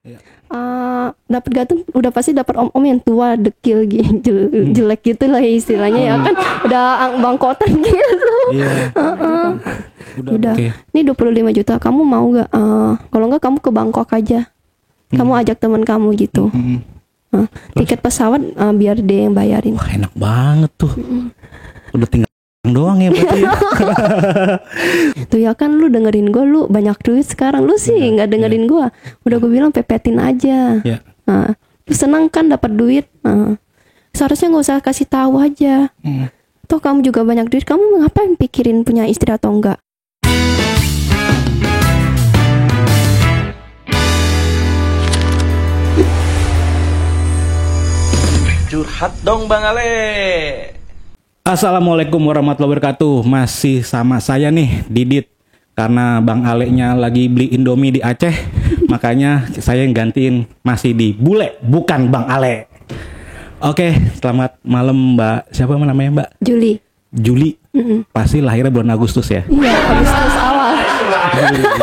Iya. Dapat gaduh udah pasti dapat om-om yang tua, dekil jelek gitu lah istilahnya ya kan, udah bangkotan gitu. Iya. Udah. Oke. Ini 25 juta, kamu mau gak? Kalau enggak kamu ke Bangkok aja. Kamu ajak teman kamu gitu. Tiket pesawat biar dia yang bayarin. Wah, enak banget tuh. Udah tinggal doang ya berarti ya. Tuh ya kan, lu dengerin gue, lu banyak duit sekarang, lu sih nggak dengerin gue. Udah gue bilang pepetin aja. Iya. Lu senang kan dapat duit. Seharusnya nggak usah kasih tahu aja. Toh kamu juga banyak duit, kamu ngapain pikirin punya istri atau enggak? Curhat dong Bang Ale. Assalamualaikum warahmatullahi wabarakatuh. Masih sama saya nih, Didit. Karena Bang Ale-nya lagi beli Indomie di Aceh, makanya saya yang gantiin masih di Bule, bukan Bang Ale. Oke, selamat malam Mbak. Siapa namanya Mbak? Juli. Juli. Pasti lahirnya bulan Agustus ya? Iya, Agustus awal.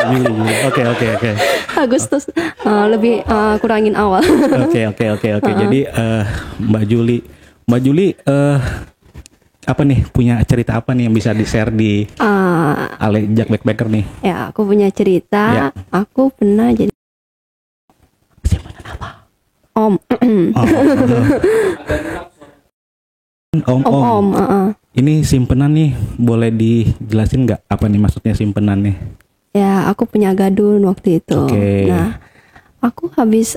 Juli. Oke. Agustus lebih kurangin awal. Oke. Jadi Mbak Juli apa nih, punya cerita apa nih yang bisa di-share di Ale Jack Backpacker nih? Ya, aku punya cerita. Ya. Aku pernah jadi Simpanan apa? om. Om. Ini simpenan nih, boleh dijelasin nggak apa nih maksudnya simpenan nih? Ya, aku punya gadun waktu itu. Oke. Nah, aku habis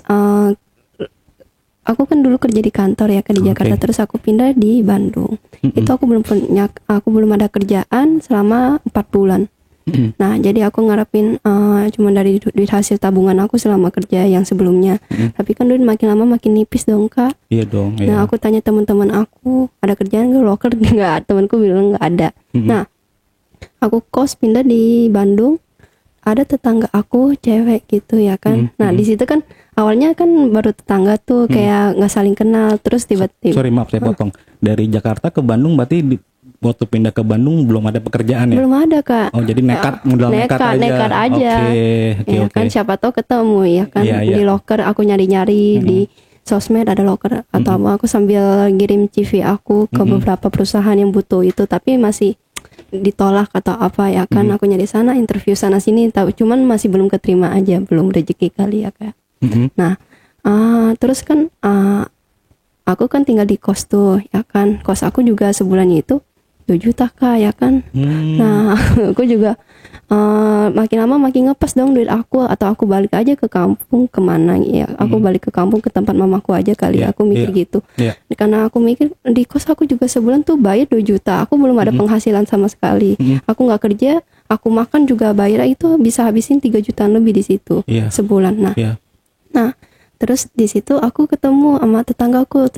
aku kan dulu kerja di kantor ya, di Jakarta, terus aku pindah di Bandung. Itu aku belum ada kerjaan selama 4 bulan. Nah, jadi aku ngarepin cuma dari duit hasil tabungan aku selama kerja yang sebelumnya. Tapi kan duit makin lama makin nipis dong, Kak. Iya dong. Iya. Nah, aku tanya teman-teman aku, ada kerjaan nggak, loker nggak? Temanku bilang nggak ada. Nah, aku kos pindah di Bandung. Ada tetangga aku cewek gitu ya kan. Nah, di situ kan awalnya kan baru tetangga tuh, kayak nggak saling kenal. Terus tiba-tiba. Sorry maaf saya potong. Dari Jakarta ke Bandung berarti waktu pindah ke Bandung belum ada pekerjaan ya? Belum ada, Kak. Oh, jadi nekat aja. Nekat aja. Oke. Kan siapa tahu ketemu ya kan. Iya. Di loker aku nyari-nyari di sosmed ada loker atau apa, aku sambil kirim CV aku ke beberapa perusahaan yang butuh itu, tapi masih ditolak atau apa ya kan. Aku nyari sana, interview sana sini, tahu cuman masih belum keterima aja, belum rezeki kali ya, Kak. Nah, terus kan aku kan tinggal di kos tuh ya kan. Kos aku juga sebulannya itu 2 juta, Kak, ya kan. Nah, aku juga makin lama makin ngepas dong duit aku, atau aku balik aja ke kampung, kemana ya, aku balik ke kampung ke tempat mamaku aja kali. Aku mikir gitu. Karena aku mikir di kos aku juga sebulan tuh bayar 2 juta, aku belum ada penghasilan sama sekali. Aku nggak kerja, aku makan juga bayar itu bisa habisin 3 jutaan lebih di situ sebulan. Nah, terus di situ aku ketemu sama tetanggaku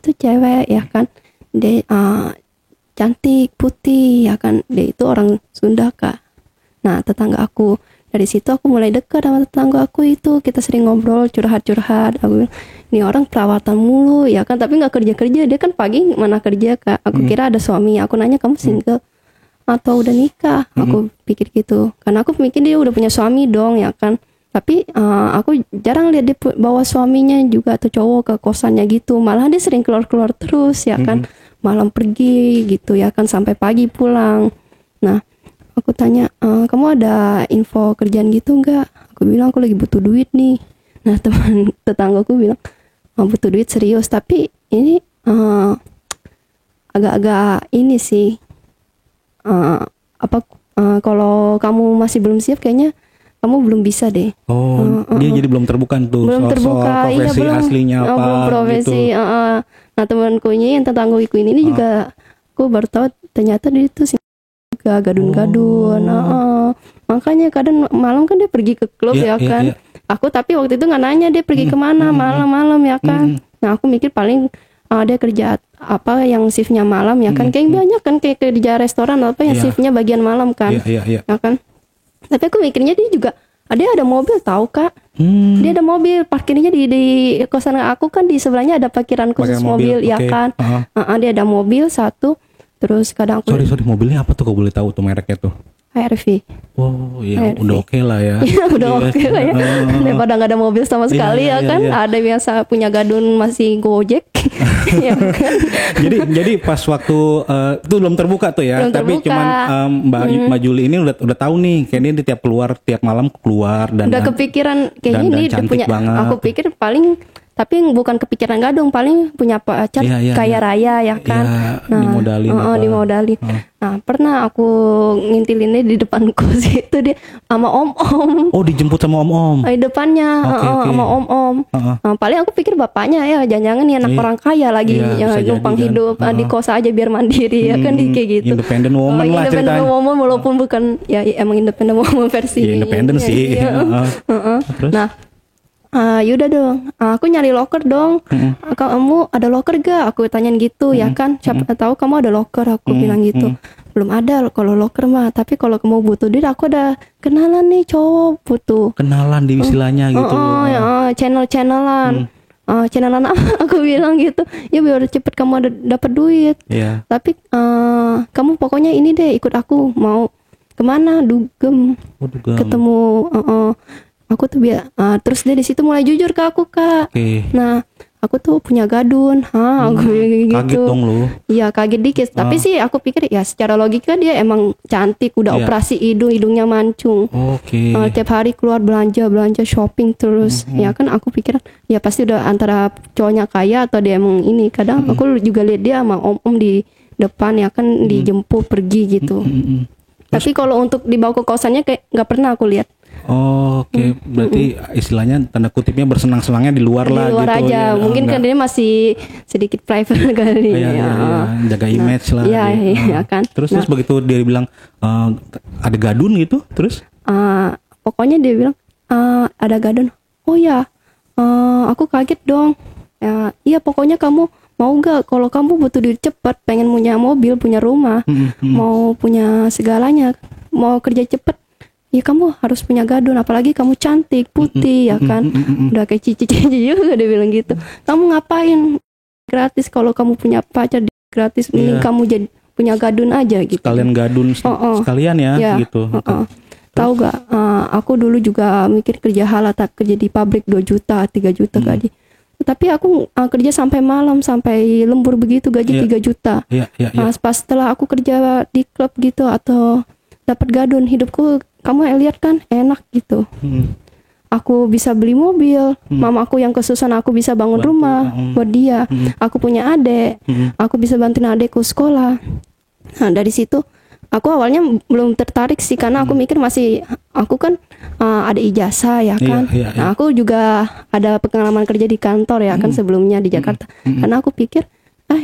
tuh cewek ya kan. Dia cantik, putih ya kan. Dia itu orang Sunda, Kak. Nah, tetangga aku, dari situ aku mulai dekat sama tetangga aku itu. Kita sering ngobrol, curhat-curhat. Aku bilang, ini orang perawatan mulu ya kan, tapi nggak kerja-kerja. Dia kan pagi mana kerja, Kak. Aku kira ada suami. Aku nanya, kamu single atau udah nikah? Aku pikir gitu. Karena aku mikir dia udah punya suami dong ya kan. Tapi aku jarang lihat dia bawa suaminya juga atau cowok ke kosannya gitu. Malah dia sering keluar-keluar terus ya kan. Malam pergi gitu ya kan, sampai pagi pulang. Nah, aku tanya, kamu ada info kerjaan gitu enggak? Aku bilang aku lagi butuh duit nih. Nah, teman tetanggaku bilang, butuh duit serius, tapi ini agak-agak ini sih, kalau kamu masih belum siap kayaknya kamu belum bisa deh. Dia jadi belum terbuka tuh soal profesi aslinya apa belum profesi gitu. Nah, temanku ini yang tetanggaku ini juga aku baru tahu ternyata dia itu juga gadun-gadun. Makanya kadang malam kan dia pergi ke klub ya kan. Aku tapi waktu itu nggak nanya dia pergi kemana malam-malam ya kan. Nah, aku mikir paling dia kerja apa yang shiftnya malam ya kan. Kayak banyak kan kayak kerja restoran apa yang shiftnya bagian malam kan. Ya kan. Tapi aku mikirnya dia juga ada mobil tahu, Kak. Dia ada mobil, parkirnya di kosan aku kan di sebelahnya ada parkiran khusus mobil ya kan. Dia ada mobil satu. Terus kadang aku sorry mobilnya apa tuh, kalau boleh tahu tuh mereknya tuh? HRV. Oh iya, HRV. udah oke lah ya. Iya udah oke lah ya. Daripada nggak ada mobil sama sekali Iya, ya kan. iya. Ada biasa punya gadun masih Gojek. Ya kan? jadi pas waktu itu belum terbuka tuh ya. Belum Tapi terbuka. cuman Mbak Juli ini udah tahu nih, kayaknya dia tiap malam keluar dan Udah kepikiran kayaknya dan ini dia cantik punya. banget. Aku pikir paling tapi bukan kepikiran gadung, paling punya pacar Iya, iya, kaya iya. raya ya kan. Iya, dimodalin apa. Dimodalin. Oh. Nah, pernah aku ngintilinnya di depan kos itu dia sama om-om. Oh, dijemput sama om-om. Di depannya Oke, oke. sama om-om. Heeh. Nah, paling aku pikir bapaknya ya, jangan-jangan nih anak Iya. orang kaya lagi Iya, yang bisa numpang jadi kan. hidup di Heeh. kos aja biar mandiri ya kan kayak gitu. Independent woman lah Independent ceritanya. woman walaupun bukan ya emang independent woman versi. Iya, independen sih. Iya. Heeh. Heeh. Terus? Nah, yaudah dong. Aku nyari locker dong. Kamu ada locker gak? Aku tanyain gitu ya kan. Siapa tahu kamu ada locker. Aku bilang gitu. Belum ada kalau locker mah. Tapi kalau kamu butuh duit, aku ada kenalan nih cowok butuh. Kenalan di istilahnya gitu. Channel-channelan. Channelan apa? Aku bilang gitu. Ya biar cepet kamu dapat duit. Iya. Tapi kamu pokoknya ini deh ikut aku. Mau kemana? Dugem. Waduh, gam. Ketemu. Aku tuh terus dia di situ mulai jujur ke aku kak. Oke. Nah aku tuh punya gadun. Aku gitu. Kaget dong lu. Iya kaget dikit. Tapi sih aku pikir ya secara logika dia emang cantik. Udah Iya. operasi hidungnya mancung. Oke. Tiap hari keluar belanja shopping terus. Ya kan aku pikir ya pasti udah antara cowoknya kaya atau dia emang ini. Kadang aku juga lihat dia sama om-om di depan ya kan dijemput pergi gitu. Tapi kalau untuk dibawa ke kosannya kayak nggak pernah aku lihat. Oh, oke. Berarti istilahnya tanda kutipnya bersenang-senangnya di luar lah Di luar gitu. aja. Ya, Mungkin kan enggak. dia masih sedikit private kali. Iya, iya, iya. Jaga image lah. Iya, dia. iya kan. Terus begitu dia bilang ada gadun gitu, terus? Pokoknya dia bilang ada gadun. Oh ya, aku kaget dong. Iya pokoknya kamu mau gak kalau kamu butuh duit cepat, pengen punya mobil, punya rumah, mau punya segalanya, mau kerja cepet, ya kamu harus punya gadun. Apalagi kamu cantik, putih ya kan, udah kayak cici-cici juga dia bilang gitu. Kamu ngapain gratis kalau kamu punya pacar gratis, mending kamu jadi punya gadun aja gitu. Sekalian gadun sekalian ya gitu. Tahu gak, aku dulu juga mikir kerja halal, tak kerja di pabrik 2 juta, 3 juta gaji. Tapi aku kerja sampai malam, sampai lembur begitu gaji 3 juta. Iya. Pas setelah aku kerja di klub gitu atau dapat gadun, hidupku kamu lihat kan enak gitu. Aku bisa beli mobil, mamaku yang kesusahan aku bisa bangun rumah buat dia. Aku punya adik, aku bisa bantuin adekku sekolah. Nah dari situ aku awalnya belum tertarik sih karena aku mikir masih aku kan ada ijazah ya kan. Iya. Nah aku juga ada pengalaman kerja di kantor ya kan sebelumnya di Jakarta. Karena aku pikir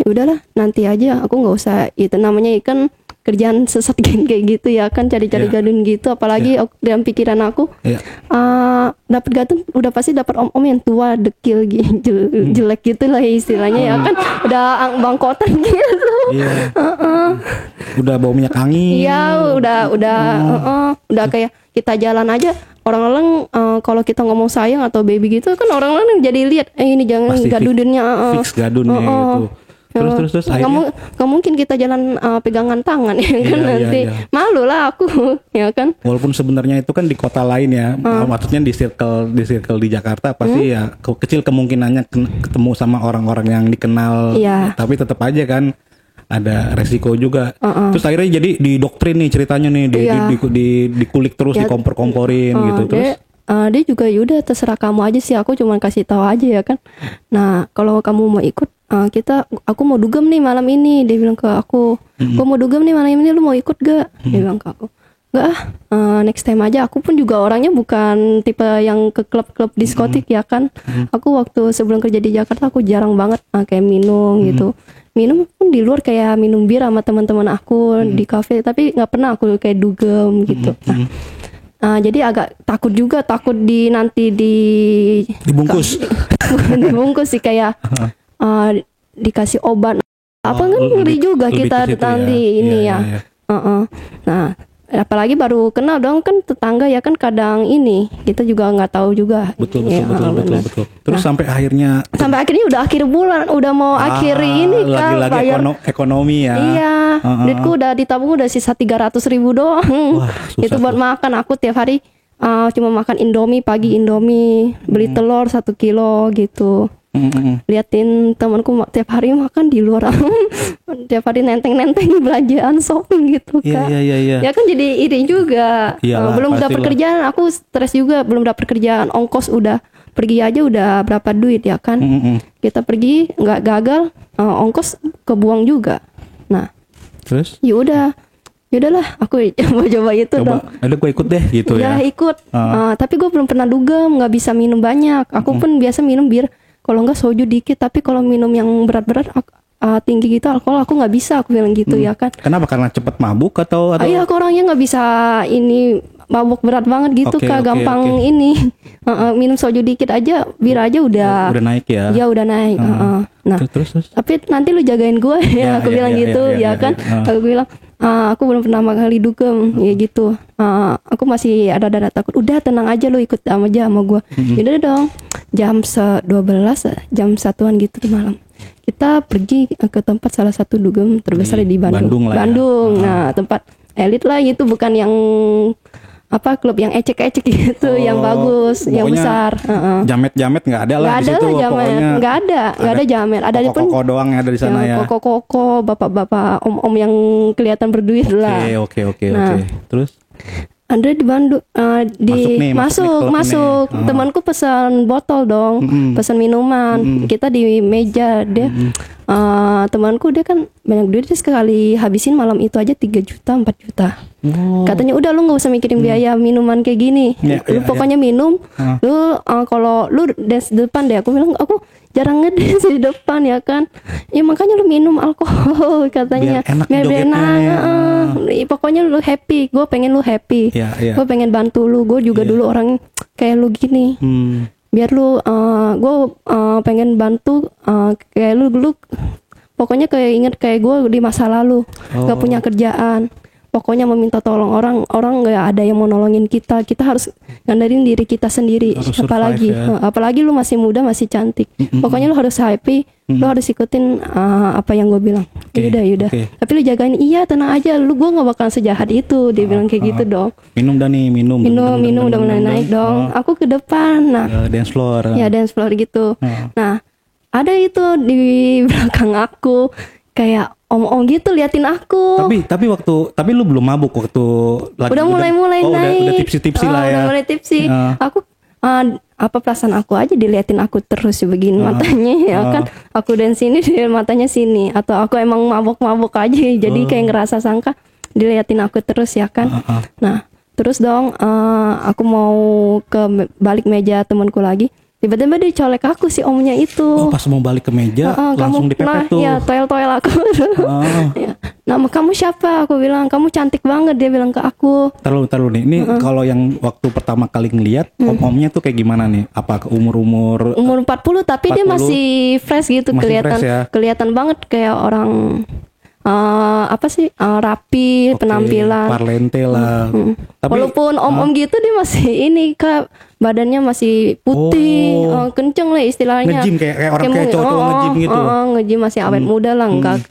udahlah nanti aja, aku nggak usah itu namanya kan kerjaan sesat kayak gitu ya kan, cari-cari gadun gitu. Apalagi dalam pikiran aku dapat gadun udah pasti dapat om-om yang tua, dekil jelek gitu lah istilahnya ya kan, udah bangkotan gitu. Udah bau minyak angin. Iya, udah kayak kita jalan aja orang-orang kalau kita ngomong sayang atau baby gitu kan orang-orang jadi lihat ini jangan Pasti gadunnya fix gadunnya gitu. Terus akhirnya nggak mungkin kita jalan pegangan tangan ya kan, nanti malu lah aku ya kan. Walaupun sebenarnya itu kan di kota lain ya, maksudnya di circle di Jakarta pasti ya kecil kemungkinannya ketemu sama orang-orang yang dikenal, tapi tetap aja kan ada resiko juga. Terus akhirnya jadi didoktrin nih ceritanya nih, dikulik terus, dikompor-komporin gitu. Terus dia juga yaudah terserah kamu aja sih, aku cuma kasih tahu aja ya kan. Nah kalau kamu mau ikut aku mau dugem nih malam ini, dia bilang ke aku, aku mau dugem nih malam ini, lu mau ikut gak? Dia bilang ke aku, enggak next time aja. Aku pun juga orangnya bukan tipe yang ke klub-klub diskotik ya kan. Aku waktu sebelum kerja di Jakarta aku jarang banget kayak minum gitu. Minum pun di luar kayak minum bir sama teman-teman aku di kafe, tapi nggak pernah aku kayak dugem gitu. Jadi agak takut juga, takut nanti dibungkus dibungkus sih kayak dikasih obat apa kan ngeri juga kita nanti ini ya. Nah apalagi baru kenal dong kan tetangga ya kan kadang ini kita juga nggak tahu juga. Betul. benar. Terus sampai akhirnya udah akhir bulan udah mau akhir ini kan lagi bayar. Ekonomi ya. Iya, duitku udah ditabung udah sisa 300.000 doang. Wah, susah Itu buat tuh. makan aku tiap hari cuma makan Indomie pagi Indomie, beli telur 1 kilo gitu. Liatin temanku tiap hari makan di luar. Tiap hari nenteng belanjaan shopping gitu kan. Iya. Ya kan jadi iri juga. Iyalah, Belum dapat pastilah. kerjaan, aku stres juga belum dapat kerjaan. Ongkos udah pergi aja udah berapa duit ya kan. Kita pergi nggak gagal, ongkos kebuang juga. Nah, Terus yaudahlah aku coba itu dong. ada gue ikut deh gitu ya. Ikut. Tapi gue belum pernah dugem, nggak bisa minum banyak. Aku pun biasa minum bir. Kalau nggak soju dikit, tapi kalau minum yang berat-berat tinggi gitu alkohol aku nggak bisa, aku bilang gitu ya kan. Kenapa? Karena cepet mabuk atau? Iya, aku orangnya nggak bisa ini mabuk berat banget gitu Oke, Kak, gampang oke. ini. Minum soju dikit aja, bir aja udah naik ya. Ya udah naik. Nah, terus. tapi nanti lu jagain gue ya, aku bilang gitu ya kan. Aku bilang aku belum pernah kali dugem ya gitu. Aku masih ada takut. Udah tenang aja lu ikut sama gue. Yaudah dong. Jam 12 jam 1-an gitu tuh malam. Kita pergi ke tempat salah satu dugem terbesar di Bandung. Bandung lah ya. Nah, tempat elit lah itu, bukan yang klub yang ecek-ecek gitu, yang bagus, yang besar. Jamet nggak ada lah di situ pokoknya. Nggak ada jamet. Ada pun koko doang yang ada di sana ya. Koko, bapak-bapak, om-om yang kelihatan berduit lah. Oke. Nah, Terus? Andre di Bandung masuk. Temanku pesan botol dong, pesan minuman. Kita di meja dia. Temanku dia kan banyak duit, dia sekali habisin malam itu aja 3 juta 4 juta. Katanya udah lu nggak usah mikirin biaya minuman kayak gini. Lu pokoknya minum. Lu kalau lu dance di depan deh. Aku bilang aku jarang ngedance di depan ya kan. Ya makanya lu minum alkohol katanya. Biar enak. Pokoknya lu happy. Gue pengen lu happy. Gue pengen bantu lu. Gue juga dulu orang kayak lu gini. Biar lu gue pengen bantu kayak lu dulu. Pokoknya kayak inget kayak gue di masa lalu gak punya kerjaan. Pokoknya meminta tolong orang nggak ada yang mau nolongin kita harus ngandarin diri kita sendiri. Apalagi lu masih muda, masih cantik. Pokoknya lu harus happy, lu harus ikutin apa yang gue bilang. Yaudah. Tapi lu jagain, iya tenang aja, gue nggak bakal sejahat itu. Dia bilang kayak gitu dong. Minum Udah mulai naik dong. Aku ke depan, dance floor. Ya dance floor gitu. Nah ada itu di belakang aku kayak om-om gitu liatin aku. Tapi lu belum mabuk waktu lagi. Udah mulai naik. Udah tipsi-tipsi lah ya. Udah mulai tipsi. Aku apa perasaan aku aja diliatin aku terus begini matanya ya kan. Aku dan sini dia matanya sini, atau aku emang mabuk-mabuk aja jadi kayak ngerasa sangka diliatin aku terus ya kan. Nah, terus dong aku mau ke balik meja temanku lagi. Tiba-tiba dia colek aku si omnya itu. Pas mau balik ke meja langsung dipepet tuh. Ya toel aku. Ya. Nama kamu siapa? Aku bilang kamu cantik banget. Dia bilang ke aku. Taruh nih. Ini kalau yang waktu pertama kali ngeliat om-omnya tuh kayak gimana nih? Apa umur 40 tapi 40. Dia masih fresh gitu, kelihatan banget kayak orang rapi, penampilan. Parlente lah. Tapi, walaupun om-om gitu dia masih ini Kak, badannya masih putih, kenceng lah istilahnya. Nge-gym kayak orang kayak cowok-cowok nge-gym gitu. Nge-gym masih awet muda lah, enggak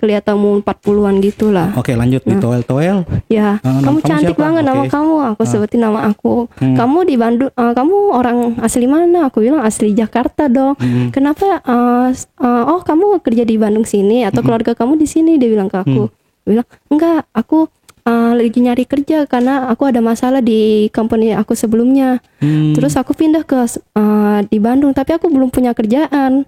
kelihatan umur 40-an gitu lah. Oke, lanjut di toel. Ya, kamu cantik banget nama kamu. Aku sebutin nama aku. Kamu di Bandung, kamu orang asli mana? Aku bilang asli Jakarta dong. Kenapa? Kamu kerja di Bandung sini atau keluarga kamu di sini? Dia bilang ke aku. Bilang enggak, aku lagi nyari kerja karena aku ada masalah di company aku sebelumnya. Terus aku pindah ke di Bandung, tapi aku belum punya kerjaan.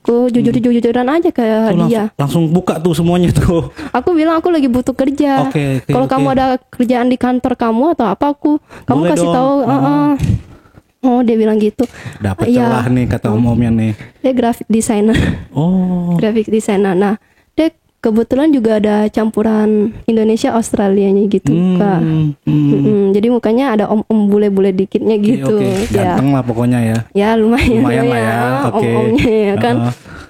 Aku jujur-jujuran aja ke dia. Langsung buka tuh semuanya tuh. Aku bilang aku lagi butuh kerja. Kalau kamu ada kerjaan di kantor kamu atau apa, kamu boleh kasih dong. tahu. Dia bilang gitu. Dapat celah nih kata om-omnya nih. Dia graphic designer. Graphic designer. Nah, dia kebetulan juga ada campuran Indonesia Australianya gitu Kak. Jadi mukanya ada om-om bule-bule dikitnya gitu. Ganteng lah pokoknya ya. Ya lumayan lah ya. Om-omnya ya kan.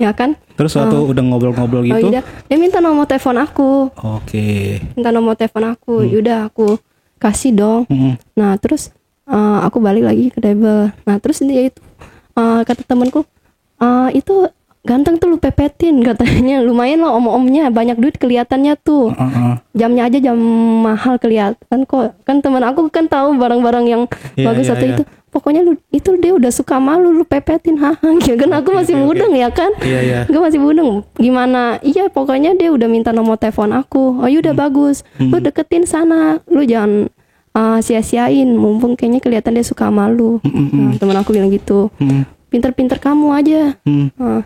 Ya kan. Terus waktu udah ngobrol-ngobrol gitu. Dia minta nomor telepon aku. Minta nomor telepon aku. Yaudah aku kasih dong. Nah terus aku balik lagi ke Debel. Nah terus dia itu kata temanku, itu ganteng tuh lu pepetin katanya, lumayan loh om-omnya, banyak duit kelihatannya tuh. Jamnya aja jam mahal kelihatan kok. Kan teman aku kan tahu barang-barang yang bagus atau itu. Pokoknya lu itu dia udah suka malu lu pepetin, haha. Ya kan aku masih mudeng ya kan. Gue masih mudeng. Gimana? Iya pokoknya dia udah minta nomor telepon aku. Oh ya udah bagus. Lu deketin sana. Lu jangan sia-siain, mumpung kayaknya kelihatan dia suka malu. Nah, teman aku bilang gitu. Pinter-pinter kamu aja.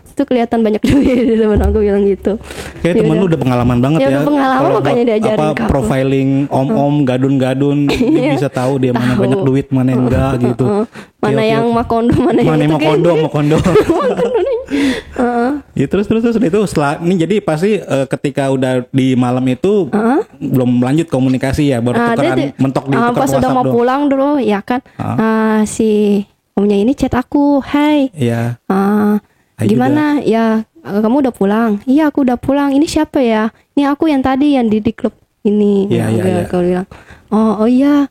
Itu kelihatan banyak duit. Temen aku bilang gitu. Kayak temen lu udah pengalaman banget ya. Udah pengalaman makanya diajarin kamu. Profiling om-om, gadun-gadun, dia bisa tahu dia mana banyak duit, mana yang enggak gitu. Mana yang makondo, mana yang makondo. Ya terus itu setelah ini jadi pasti ketika udah di malam itu belum lanjut komunikasi ya, baru tukeran mentok di tukar pas WhatsApp udah mau pulang dulu ya kan. Si omnya ini chat aku, hai. Iya. Gimana? Ya, kamu udah pulang? Iya, aku udah pulang. Ini siapa ya? Ini aku yang tadi yang di klub ini. Iya. Aku bilang, oh iya.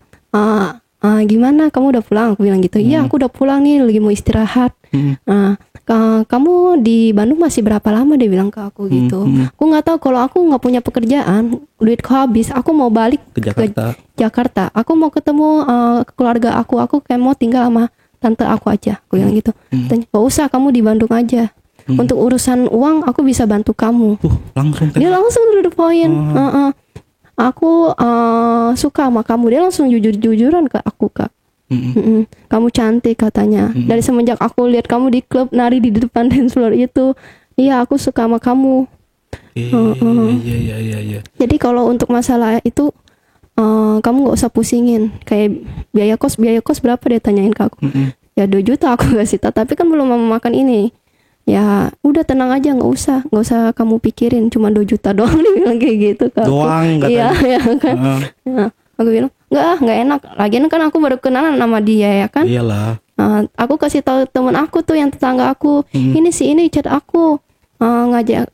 Gimana? Kamu udah pulang? Aku bilang gitu. Iya, aku udah pulang nih, lagi mau istirahat. Kamu di Bandung masih berapa lama? Dia bilang ke aku gitu. Aku nggak tahu, kalau aku nggak punya pekerjaan, duitku habis. Aku mau balik ke Jakarta. Aku mau ketemu keluarga aku. Aku kayak mau tinggal sama tante aku aja, aku bilang gitu. Tanya, gak usah, kamu di Bandung aja. Untuk urusan uang aku bisa bantu kamu. Langsung dia langsung to the point. Aku suka sama kamu. Dia langsung jujur-jujuran ke aku, Kak. Kamu cantik katanya. Dari semenjak aku lihat kamu di klub nari di depan dance floor itu, iya aku suka sama kamu. Iya. Jadi kalau untuk masalah itu kamu nggak usah pusingin. Kayak biaya kos berapa, dia tanyain ke aku. Ya 2 juta aku kasih tahu, tapi kan belum memakan ini. Ya udah tenang aja, nggak usah kamu pikirin, cuma 2 juta doang. Dia bilang kayak gitu ke aku. Doang katanya. Iya kan. Nah, aku bilang nggak enak. Lagian kan aku baru kenalan sama dia ya kan. Iyalah. Aku kasih tahu temen aku tuh yang tetangga aku, ini chat aku. Ngajak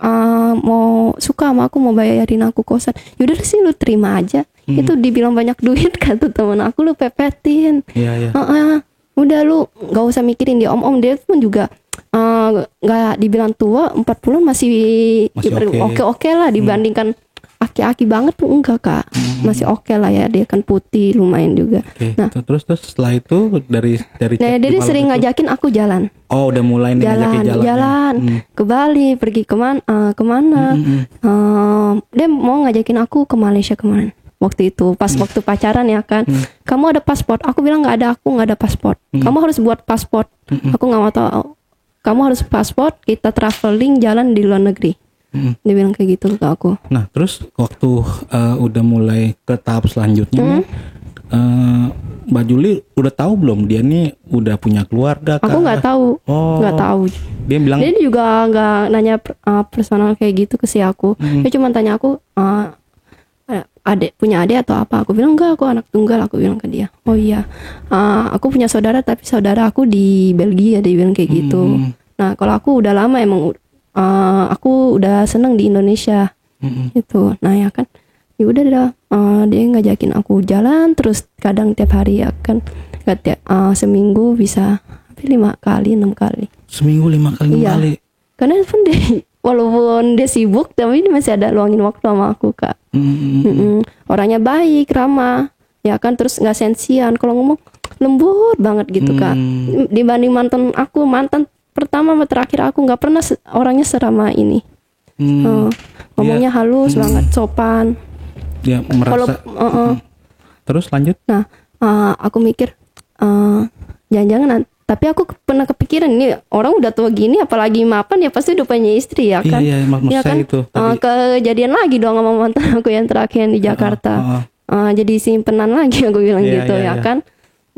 mau suka sama aku, mau bayarin aku kosan. Yaudah sih lu terima aja. Itu dibilang banyak duit kata temen aku, lu pepetin. Iya. Udah lu nggak usah mikirin dia. Om dia pun juga nggak dibilang tua, 40 masih oke lah dibandingkan aki-aki banget tuh enggak, Kak. Masih oke lah ya, dia kan putih lumayan juga. Nah terus setelah itu dari dia sering ngajakin aku jalan. Oh udah mulai nih ngajakin jalan ke Bali, pergi kemana. Dia mau ngajakin aku ke Malaysia kemarin. Waktu itu pas waktu pacaran ya kan. Kamu ada paspor? Aku bilang nggak ada paspor. Kamu harus buat paspor. Aku nggak mau tahu. Kamu harus paspor, kita traveling jalan di luar negeri. Dia bilang kayak gitu ke aku. Nah terus waktu udah mulai ke tahap selanjutnya, Mbak Juli udah tahu belum dia nih udah punya keluarga? Aku nggak tahu. Nggak tahu. Dia bilang. Dia juga nggak nanya personal kayak gitu ke si aku. Dia cuma tanya aku, punya adik atau apa? Aku bilang enggak, aku anak tunggal. Aku bilang ke dia, oh iya, aku punya saudara tapi saudara aku di Belgia. Dia bilang kayak gitu. Nah kalau aku udah lama emang aku udah seneng di Indonesia gitu. Nah ya kan, ya udah dia ngajakin aku jalan terus, kadang tiap hari ya kan, seminggu bisa 5 kali 6 kali. Seminggu 5 kali 6 kali. Karena pun dia walaupun dia sibuk tapi dia masih ada luangin waktu sama aku, Kak. Orangnya baik, ramah, ya kan, terus nggak sensian. Kalau ngomong lembut banget gitu, Kak. Dibanding mantan pertama sama terakhir aku, nggak pernah orangnya seramah ini. Ngomongnya halus banget, sopan. Dia merasa. Terus lanjut. Nah, aku mikir jangan-jangan. Tapi aku pernah kepikiran, ini orang udah tua gini apalagi mapan ya pasti udah punya istri ya kan. Iya, ya kan? Itu, kejadian lagi dong sama mantan aku yang terakhir di Jakarta. Jadi simpenan lagi aku bilang gitu ya kan.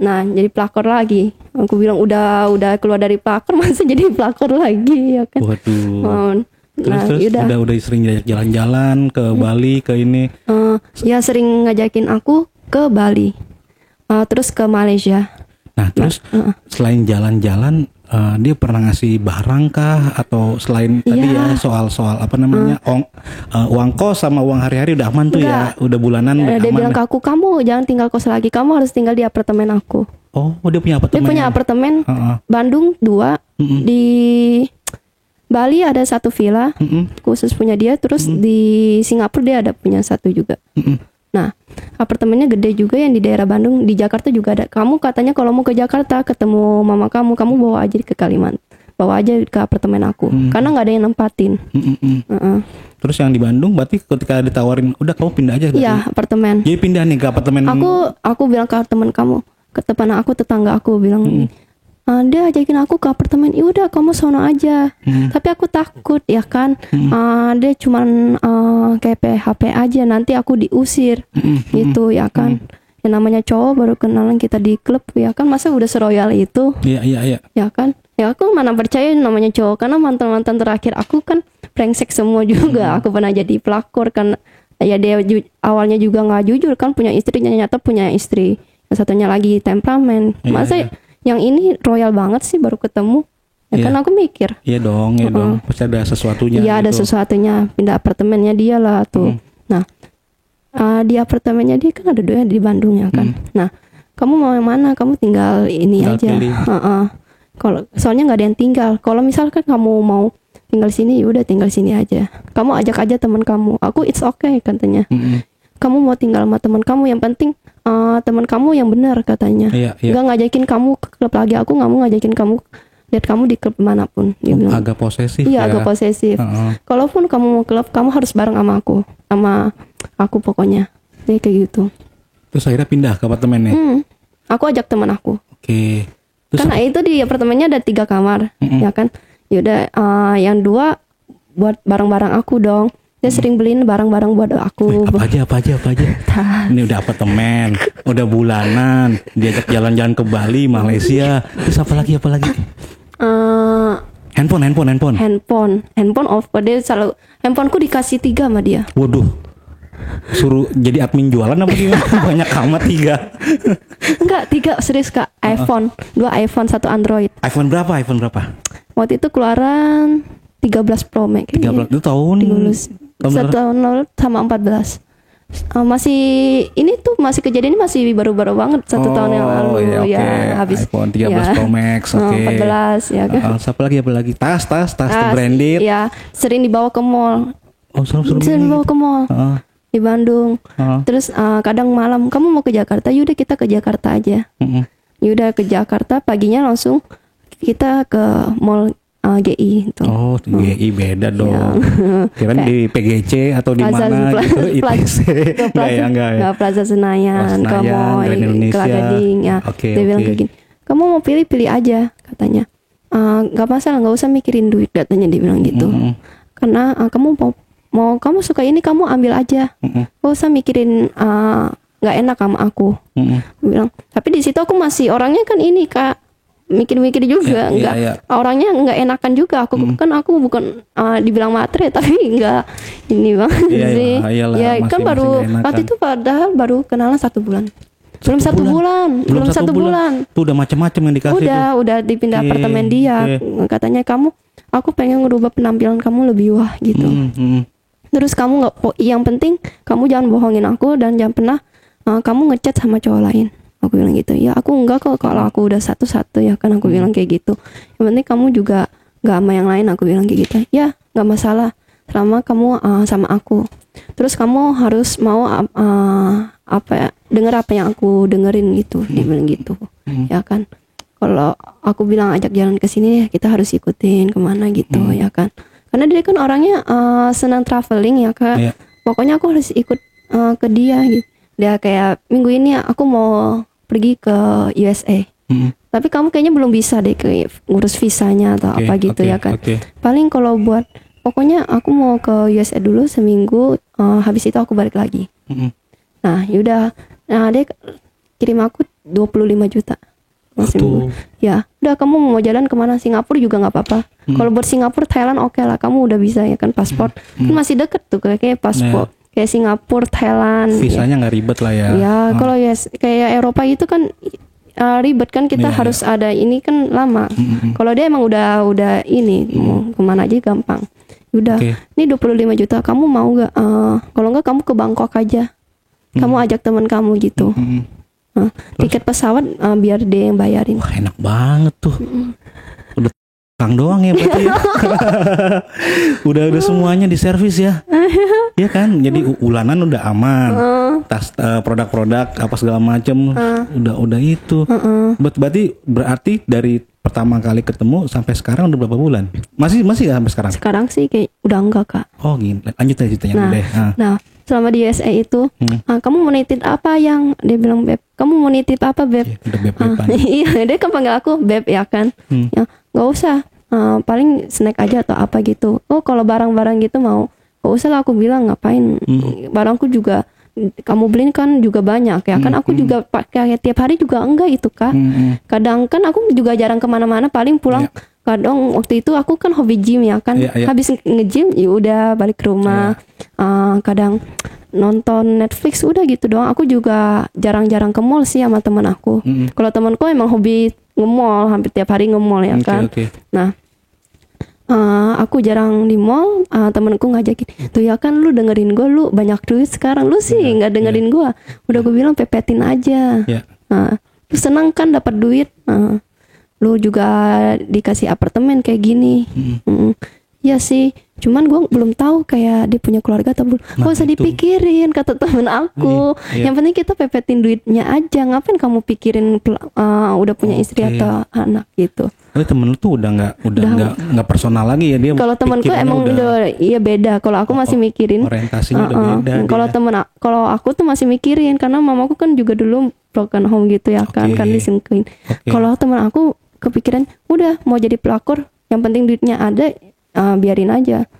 Nah jadi pelakor lagi. Aku bilang udah keluar dari pelakor, masa jadi pelakor lagi ya kan. Waduh. Terus udah sering jalan-jalan ke Bali, ke ini. Ya sering ngajakin aku ke Bali, terus ke Malaysia. Nah terus selain jalan-jalan, Dia pernah ngasih barang kah atau selain tadi ya soal apa namanya uang kos sama uang hari-hari udah aman tuh ya, udah bulanan dia aman. bilang ke aku, kamu jangan tinggal kos lagi, kamu harus tinggal di apartemen aku. Oh, dia punya apartemen. Dia punya apartemen Bandung 2, di Bali ada 1 villa khusus punya dia, terus di Singapura dia ada punya 1 juga. Nah, apartemennya gede juga yang di daerah Bandung. Di Jakarta juga ada. Kamu katanya kalau mau ke Jakarta ketemu mama kamu bawa aja ke Kalimantan, bawa aja ke apartemen aku, karena nggak ada yang nempatin. Terus yang di Bandung berarti ketika ditawarin udah kamu pindah aja. Iya, apartemen. Jadi pindah nih ke apartemen. Aku bilang ke teman kamu, ke teman aku, tetangga aku bilang, dia ajakin aku ke apartemen, udah kamu sono aja. Tapi aku takut ya kan, dia cuman kayak PHP aja, nanti aku diusir gitu ya kan. Yang namanya cowok baru kenalan kita di klub ya kan, masa udah seroyal itu. Iya. Ya kan, ya aku mana percaya namanya cowok, karena mantan-mantan terakhir aku kan brengsek semua juga. Aku pernah jadi pelakor kan, ya dia awalnya juga nggak jujur kan, punya istri, ternyata punya istri, yang satunya lagi temperamen. Masa yang ini royal banget sih baru ketemu. Ya kan aku mikir. Iya dong. Pasti ada sesuatunya. Iya, ada sesuatunya. Pindah apartemennya dia lah tuh. Nah, di apartemennya dia kan ada 2 di Bandung ya kan. Nah, kamu mau yang mana? Kamu tinggal ini aja. Kalau soalnya nggak ada yang tinggal. Kalau misalkan kamu mau tinggal sini, udah tinggal sini aja. Kamu ajak aja teman kamu. Aku it's okay katanya. Kamu mau tinggal sama teman kamu, yang penting teman kamu yang benar katanya. Nggak ngajakin kamu ke klub lagi. Aku nggak mau ngajakin kamu, lihat kamu di klub manapun. Dia bilang. Agak posesif. Iya, agak posesif. Kalaupun kamu mau klub, kamu harus bareng sama aku pokoknya. Dia kayak gitu. Terus akhirnya pindah ke apartemennya. Aku ajak teman aku. Oke. Karena itu di apartemennya ada 3 kamar, ya kan. Yaudah, yang 2 buat barang-barang aku dong. Dia sering beliin barang-barang buat aku. Apa aja? Ini udah apartemen, udah bulanan, diajak jalan-jalan ke Bali, Malaysia. Terus apa lagi? Handphone Off. Dia selalu, handphoneku dikasih 3 sama dia. Waduh. Suruh jadi admin jualan apa gimana? Banyak amat 3. Enggak, 3 serius Kak. iPhone, 2 iPhone, 1 Android. iPhone berapa? Waktu itu keluaran 13 Pro Max. 13 itu tahun 1 tahun lalu sama 14. Masih ini tuh masih kejadian ini masih baru-baru banget 1 tahun yang lalu. Ya, habis iPhone 13 Pro Max. 14 ya kan. Apa lagi? Tas branded. Ya, sering dibawa ke mall. Sering dibawa ke mall. Di Bandung. Terus kadang malam, kamu mau ke Jakarta? Yaudah kita ke Jakarta aja. Yaudah ke Jakarta, paginya langsung kita ke mall GI itu. Oh, GI beda dong. Kirain di PGC atau di mana gitu, ITC. Enggak, Plaza Senayan, ke mall Kelapa Gading ya. Dia bilang kayak gini, kamu mau pilih aja katanya. Enggak masalah, enggak usah mikirin duit katanya, dia bilang gitu. Karena kamu mau kamu suka ini kamu ambil aja. Enggak usah mikirin enggak enak sama aku. Dia bilang, tapi di situ aku masih orangnya kan ini Kak, mikir-mikir juga, orangnya nggak enakan juga. Aku kan aku bukan dibilang matre, tapi nggak ini banget sih. Ya kan baru waktu itu padahal baru kenalan 1 bulan. Belum 1 bulan. Tuh udah macam-macam yang dikasih. Udah dipindah apartemen dia. Katanya aku pengen ngerubah penampilan kamu lebih wah gitu. Terus kamu nggak, yang penting kamu jangan bohongin aku dan jangan pernah kamu ngechat sama cowok lain. Aku bilang gitu. Ya aku enggak kok, kalau aku udah satu-satu ya kan, aku bilang kayak gitu. Yang penting kamu juga gak sama yang lain, aku bilang kayak gitu. Ya gak masalah selama kamu sama aku. Terus kamu harus mau denger apa yang aku dengerin gitu. Dia bilang gitu. Ya kan, kalau aku bilang ajak jalan ke sini, kita harus ikutin kemana gitu ya kan. Karena dia kan orangnya senang traveling ya Kak. Pokoknya aku harus ikut ke dia gitu. Dia kayak, minggu ini aku mau pergi ke USA. Tapi kamu kayaknya belum bisa deh ke ngurus visanya atau apa gitu ya kan. Paling kalau buat, pokoknya aku mau ke USA dulu seminggu, habis itu aku balik lagi. Nah yaudah, dia kirim aku 25 juta. Ya udah, kamu mau jalan kemana? Singapura juga nggak apa-apa. Kalau buat Singapura, Thailand oke lah, kamu udah bisa ya kan, paspor kan masih deket tuh kayak paspor. Kayak Singapura, Thailand. Visanya nggak ribet lah ya. Ya, kalau ya kayak Eropa itu kan ribet kan, kita Iya, harus ada ini kan lama. Kalau dia emang udah ini mau kemana aja gampang. Udah, Oke. ini 25 juta, kamu mau gak? Kalau enggak kamu ke Bangkok aja. Kamu ajak teman kamu gitu. Tiket pesawat biar dia yang bayarin. Wah, enak banget tuh. Udah tukang doang ya berarti ya. udah semuanya diservis ya. Iya kan? Jadi ulanan udah aman. Tas produk-produk apa segala macam udah itu. Berarti dari pertama kali ketemu sampai sekarang udah berapa bulan? Masih ya sampai sekarang? Sekarang sih kayak udah enggak, Kak. Oh gini, lanjut aja ceritanya dulu deh. Nah, selama di USA itu, kamu mau nitip apa yang dia bilang, Beb? Kamu mau nitip apa, Beb? Ya, udah beb-beban. Iya, dia kan panggil aku Beb ya kan. Ya, nggak usah. Paling snack aja atau apa gitu. Oh, kalau barang-barang gitu mau, nggak usah lah, aku bilang ngapain. Barangku juga kamu beliin kan juga banyak ya kan. Aku juga pakai tiap hari juga enggak itu, Kak. Kadang kan aku juga jarang kemana-mana, paling pulang. Kadang waktu itu aku kan hobi gym ya kan. Habis nge-gym ya udah balik ke rumah. Kadang nonton Netflix udah gitu doang. Aku juga jarang-jarang ke mall sih sama teman aku. Kalau temanku emang hobi nge-mall, hampir tiap hari nge-mall ya kan. Nah, aku jarang di mall. Temenku ngajakin, tuh ya kan lu dengerin gue, lu banyak duit sekarang, lu sih nggak dengerin gue. Udah gue bilang pepetin aja. Lu senang kan dapat duit. Lu juga dikasih apartemen kayak gini. Ya sih, cuman gue belum tahu kayak dia punya keluarga atau belum. Gak usah dipikirin, kata temen aku. Yang penting kita pepetin duitnya aja. Ngapain kamu pikirin udah punya istri atau anak gitu. Tapi temen lu tuh udah nggak personal lagi ya, dia. Kalau temenku emang udah iya beda. Kalau aku masih mikirin orientasinya udah beda. Kalau aku tuh masih mikirin karena mamaku kan juga dulu broken home gitu ya kan diselingkuhin. Kalau temen aku kepikiran udah mau jadi pelakor, yang penting duitnya ada. Biarin aja,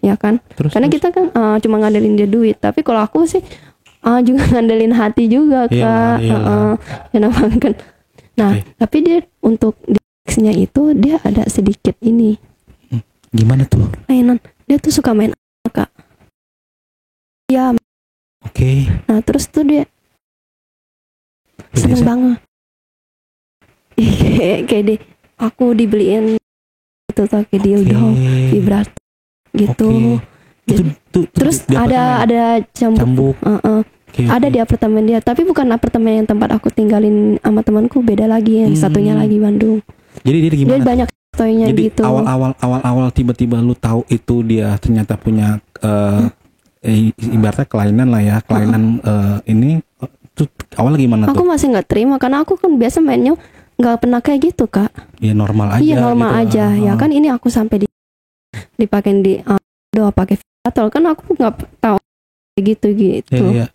ya kan? Karena kita kan cuma ngandelin dia duit, tapi kalau aku sih juga ngandelin hati juga, Kak. Kan. Nah, tapi dia untuk diksinya itu dia ada sedikit ini. Gimana tuh? Mainan. Dia tuh suka main, Kak. Ya. Nah, terus tuh dia seneng banget. Kayak deh, aku dibeliin itu pakai dildo, vibrator gitu. Terus ada cambuk. Ada di apartemen dia, tapi bukan apartemen yang tempat aku tinggalin sama temanku, beda lagi yang satunya lagi Bandung. Jadi gimana? Dia banyak toynya gitu. Awal tiba-tiba lu tahu itu dia ternyata punya ibaratnya kelainan lah ya, kelainan ini tuh awal gimana tuh? Aku masih nggak terima karena aku kan biasa mainnya nggak pernah kayak gitu, Kak. Iya normal aja. Iya normal gitu. aja. Ya kan ini aku sampai dipakein di pakai vibrator kan aku nggak tahu gitu.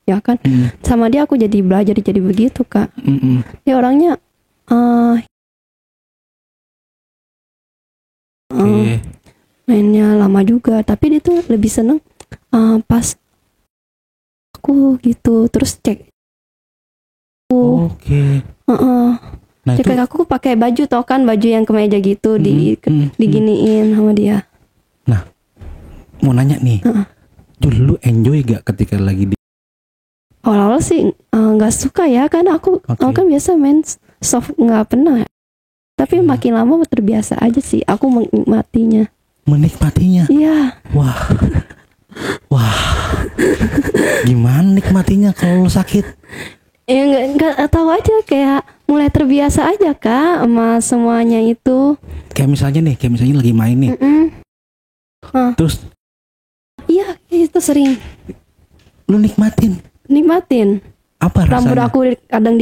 Ya kan. Sama dia aku jadi belajar jadi begitu, Kak. Dia orangnya mainnya lama juga, tapi dia tuh lebih seneng pas aku gitu terus cek. Nah, cek aku pakai baju tau kan, baju yang kemeja gitu diginiin sama dia. Nah, mau nanya nih, dulu enjoy gak ketika lagi di? Awal-awal sih nggak suka ya, karena aku kan biasa main soft nggak pernah. Tapi makin lama terbiasa aja sih, aku menikmatinya. Menikmatinya? Iya. Wah. Gimana nikmatinya kalau sakit? Ya nggak tahu aja, kayak mulai terbiasa aja, Kak, sama semuanya itu. Kayak misalnya lagi main nih. Terus? Iya, itu sering. Lu nikmatin? Apa rasanya? Rambut aku kadang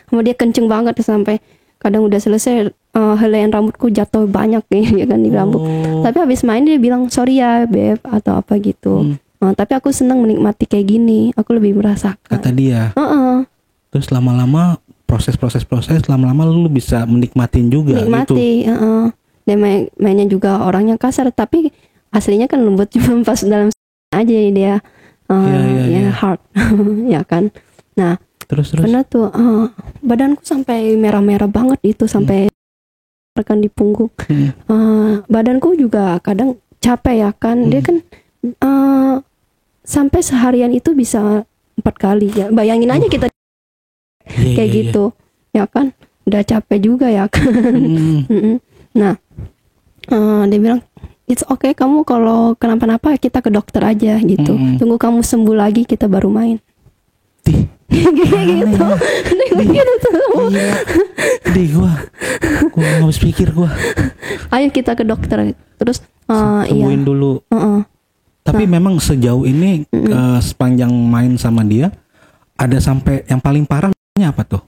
sama dia kenceng banget sampai kadang udah selesai helaian rambutku jatuh banyak ya kan di rambut. Tapi habis main dia bilang sorry ya Beb atau apa gitu. Tapi aku senang menikmati kayak gini, aku lebih merasakan. Kata dia. Terus lama-lama proses lama-lama lu bisa menikmatin juga. Nikmati. Gitu. Dia mainnya juga orangnya kasar, tapi aslinya kan lembut, cuma pas dalam aja dia hard ya kan. Nah terus pernah tuh badanku sampai merah-merah banget itu, sampai rekan di punggung. Badanku juga kadang capek ya kan. Dia kan sampai seharian itu bisa 4 kali ya. Bayangin aja kita kayak iya. gitu ya kan, udah capek juga ya kan. Nah dia bilang it's okay, kamu kalau kenapa-napa kita ke dokter aja gitu, tunggu kamu sembuh lagi kita baru main. Kayak gitu. Iya. Di gua nggak habis pikir gua. Ayo kita ke dokter. Terus Tungguin dulu. Tapi memang sejauh ini sepanjang main sama dia ada sampai yang paling parahnya apa tuh?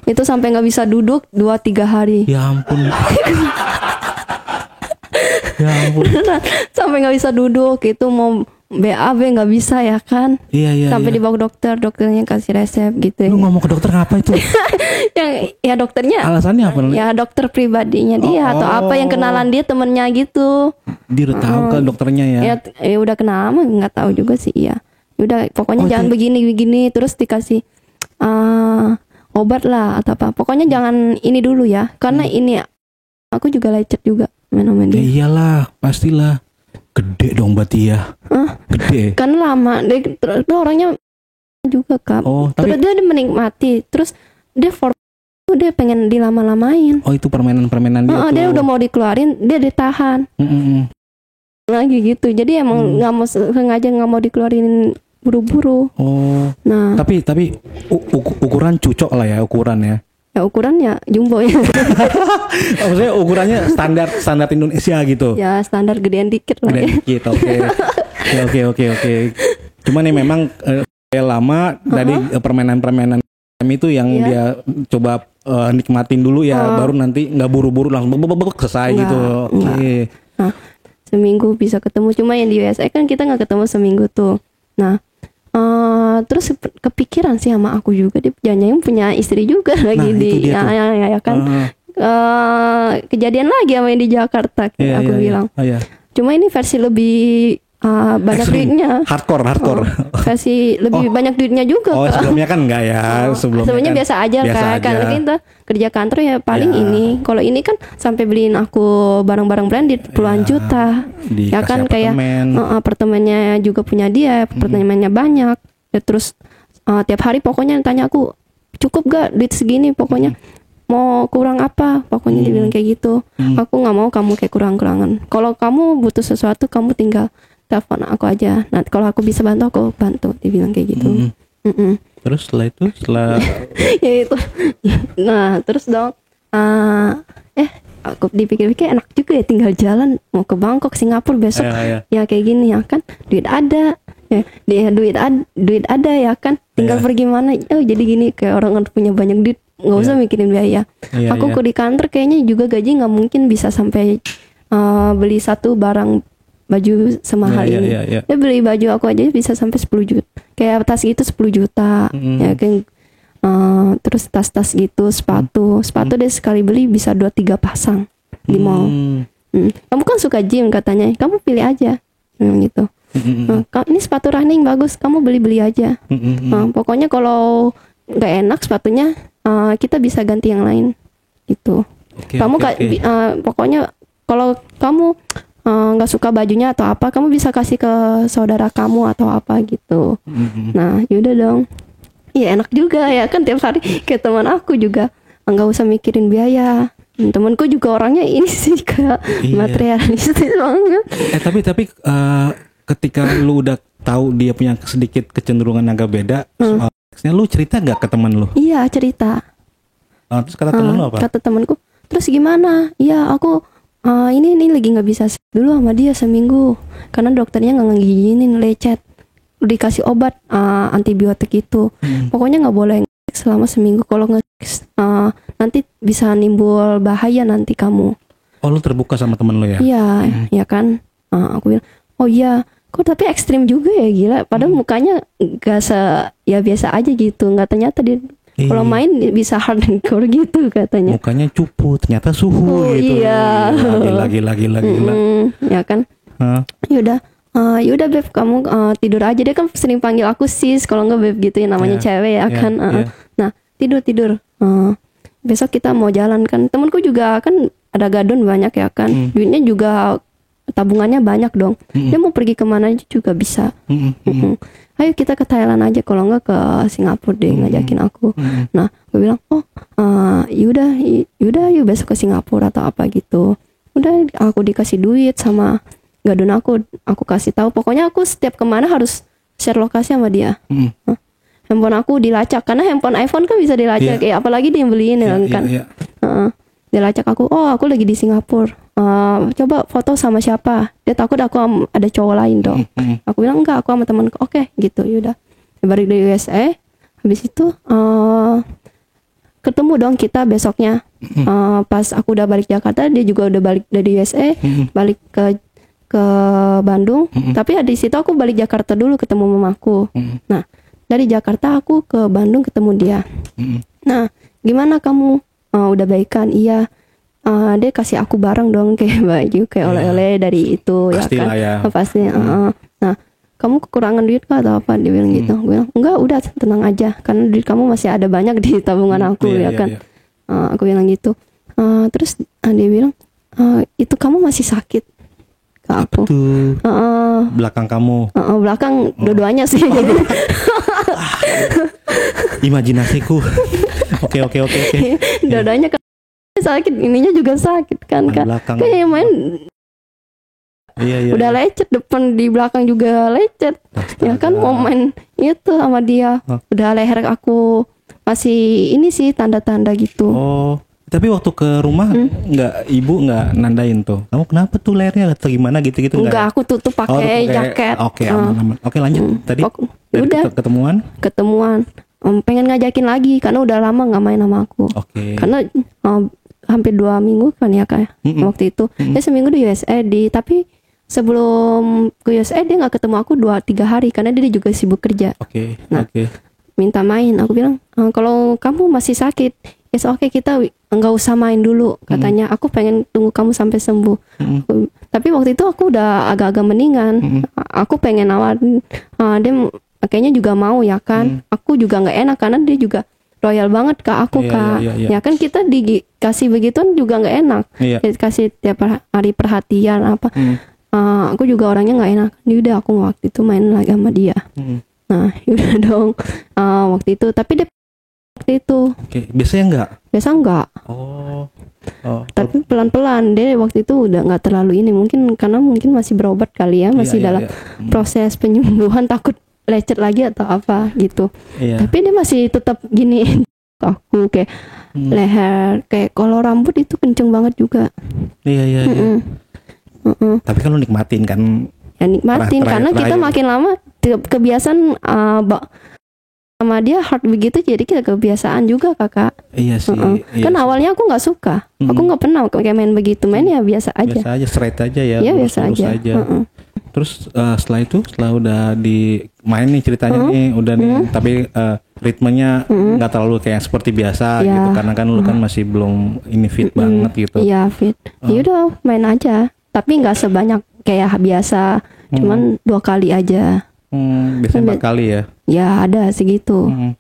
Itu sampai nggak bisa duduk 2-3 hari. Ya ampun. Ya ampun. Sampai nggak bisa duduk, itu mau BAB nggak bisa ya kan. Iya. Sampai dibawa ke dokter, dokternya kasih resep gitu. Lu ngomong ke dokter ngapa itu? Ya dokternya Alasannya apa? ya dokter pribadinya dia atau apa yang kenalan dia temennya gitu. Dia udah tahu kan dokternya ya. Ya udah kenal mah nggak tahu juga sih ya. Udah pokoknya jangan begini terus dikasih obat lah atau apa. Pokoknya jangan ini dulu ya, karena ini aku juga lecet juga main-main dia. Ya iyalah, pastilah. Gede dong berarti ya. Gede. Kan lama dia orangnya juga Kak. Tapi terus dia menikmati, terus dia dia pengen dilama-lamain. itu permainan-permainan dia tuh. Dia udah mau dikeluarin, dia ditahan. Lagi gitu. Jadi emang nggak mau sengaja nggak mau dikeluarin buru-buru. Nah. Tapi ukuran cucok lah ya ukuran ya. Ya ukurannya jumbo ya. Maksudnya ukurannya standar Indonesia gitu. Ya standar gedean dikit lah. Gedean dikit, oke. Cuman nih memang lama dari permainan-permainan itu yang dia coba nikmatin dulu ya, baru nanti nggak buru-buru langsung selesai gitu. Oke. Nah, seminggu bisa ketemu, cuma yang di USA kan kita nggak ketemu seminggu tuh. Nah, terus kepikiran sih sama aku juga, dia jangan punya istri juga lagi ya kan. Kejadian lagi sama yang di Jakarta, aku bilang. Cuma ini versi lebih banyak duitnya. Hardcore. Versi lebih banyak duitnya juga. Sebelumnya kan enggak ya. Sebelumnya kan biasa aja kan. Karena kita kerja kantor ya paling ini. Kalau ini kan sampai beliin aku barang-barang branded puluhan juta. Ya kan kayak apartemennya juga punya dia, apartemennya banyak. Ya, terus tiap hari pokoknya tanya aku, cukup gak duit segini, pokoknya mau kurang apa, pokoknya dia bilang kayak gitu. Aku nggak mau kamu kayak kurang-kurangan. Kalau kamu butuh sesuatu, kamu tinggal telepon aku aja. Nah kalau aku bisa bantu, aku bantu. Dia bilang kayak gitu. Terus setelah ya itu. Nah terus dong aku dipikir-pikir enak juga ya, tinggal jalan mau ke Bangkok, Singapura besok. Ya kayak gini ya kan, duit ada ya, duit ada ya kan, tinggal pergi mana. Jadi gini, kayak orang punya banyak duit nggak usah mikirin biaya. Aku di kantor kayaknya juga gaji nggak mungkin bisa sampai beli satu barang baju semahal ini. Dia beli baju aku aja bisa sampai 10 juta. Kayak tas gitu 10 juta. Ya kan. Terus tas-tas gitu, sepatu deh sekali beli bisa 2-3 pasang di mall. Kamu kan suka gym katanya, kamu pilih aja gitu. Ini sepatu running bagus, kamu beli aja. Pokoknya kalau nggak enak sepatunya, kita bisa ganti yang lain gitu. Pokoknya kalau kamu nggak suka bajunya atau apa, kamu bisa kasih ke saudara kamu atau apa gitu. Nah yaudah dong. Iya enak juga ya kan, tiap hari kayak teman aku juga nggak usah mikirin biaya. Temanku juga orangnya ini sih kayak materialistis banget. Tapi ketika lu udah tahu dia punya sedikit kecenderungan agak beda, soalnya lu cerita nggak ke teman lu? Iya cerita. Terus kata temen lu apa? Kata temanku, terus gimana? Ya aku ini lagi nggak bisa dulu sama dia seminggu karena dokternya nggak ngizinin, lecet. Dikasih obat antibiotik itu. Pokoknya nggak boleh selama seminggu. Kalau nanti bisa nimbul bahaya nanti kamu. Oh lu terbuka sama temen lu ya? Iya, ya kan. Aku bilang, oh iya. Kok tapi ekstrim juga ya, gila. Padahal mukanya gak ya biasa aja gitu. Nggak, ternyata dia kalau main bisa hardcore gitu katanya. Mukanya cupu, ternyata suhu gitu. Iya. Lagi. Ya kan. Yaudah Beb, kamu tidur aja. Dia kan sering panggil aku sis, kalau nggak Beb gitu ya, namanya cewek ya kan. Nah tidur. Besok kita mau jalan kan. Temanku juga kan ada gadun banyak ya kan. Duitnya juga tabungannya banyak dong. Dia mau pergi kemana aja juga bisa. Ayo kita ke Thailand aja, kalau enggak ke Singapura deh, ngajakin aku. Nah gue bilang yaudah yuk besok ke Singapura atau apa gitu. Udah aku dikasih duit sama gadun aku kasih tahu. Pokoknya aku setiap kemana harus share lokasi sama dia. Handphone aku dilacak karena handphone iPhone kan bisa dilacak, kayak apalagi dia yang beliin kan. Dilacak aku lagi di Singapura. Coba foto sama siapa? Dia takut aku ada cowok lain dong. Aku bilang enggak, aku sama temanku. Oke, gitu. Yaudah. Balik dari USA. Habis itu ketemu dong kita besoknya. Pas aku udah balik Jakarta, dia juga udah balik dari USA, balik ke Bandung. Tapi di situ aku balik Jakarta dulu ketemu mamaku. Nah, dari Jakarta aku ke Bandung ketemu dia. Nah, gimana kamu? Udah baikan? Iya. Dia kasih aku barang dong, kayak baju, kayak oleh-oleh dari itu. Pastilah ya kan. Pasti. Nah, kamu kekurangan duit kah atau apa? Dia bilang gitu. Gue bilang enggak, udah tenang aja, karena duit kamu masih ada banyak di tabungan aku kan. Aku bilang gitu. Terus dia bilang itu kamu masih sakit ke aku. Belakang kamu. Belakang dua-duanya sih. Imajinasiku. Oke. Dua-duanya kan sakit, ininya juga sakit kan. Kayak main. Udah lecet, depan di belakang juga lecet. Ya kan, mau main itu sama dia. Udah leher aku masih ini sih tanda-tanda gitu. Tapi waktu ke rumah ibu nggak nandain tuh, kamu kenapa tuh lehernya atau gimana gitu-gitu? Enggak, aku tutup pakai jaket. Oke, aman. Oke, lanjut. Tadi udah ketemuan. Pengen ngajakin lagi karena udah lama nggak main sama aku. Karena hampir 2 minggu kan ya kayak waktu itu. Dia seminggu di USA, tapi sebelum ke USA dia nggak ketemu aku 2-3 hari karena dia juga sibuk kerja. Minta main. Aku bilang kalau kamu masih sakit, oke, kita nggak usah main dulu katanya. Aku pengen tunggu kamu sampai sembuh. Tapi waktu itu aku udah agak-agak mendingan. Aku pengen nawarin, dia kayaknya juga mau ya kan. Aku juga nggak enak karena dia juga royal banget ke aku kak. Ya kan kita dikasih begituan juga nggak enak. Dikasih tiap hari perhatian apa. Aku juga orangnya nggak enak. Yaudah aku waktu itu main lagi sama dia. Nah yaudah dong. Waktu itu tapi dia waktu itu. Biasanya enggak? Biasa enggak. Tapi pelan-pelan dia waktu itu udah nggak terlalu ini, mungkin karena masih berobat kali ya, masih dalam proses penyembuhan, takut lecet lagi atau apa gitu. Tapi dia masih tetap gini aku kayak leher, kayak kalau rambut itu kenceng banget juga. Tapi kan lu nikmatin kan? Ya nikmatin karena kita makin lama kebiasaan sama dia hard begitu, jadi kita kebiasaan juga kakak. Iya sih. Kan awalnya aku nggak suka, aku nggak pernah kayak main begitu, main ya biasa aja. Biasa aja, straight aja ya. Iya biasa aja. Terus setelah udah main nih ceritanya nih, udah nih, tapi ritmenya nggak terlalu kayak seperti biasa gitu, karena kan lu kan masih belum ini fit banget gitu. Iya fit. Yaudah main aja, tapi nggak sebanyak kayak biasa, cuman 2 kali aja. Biasanya 4 kali ya? Ya ada segitu. 5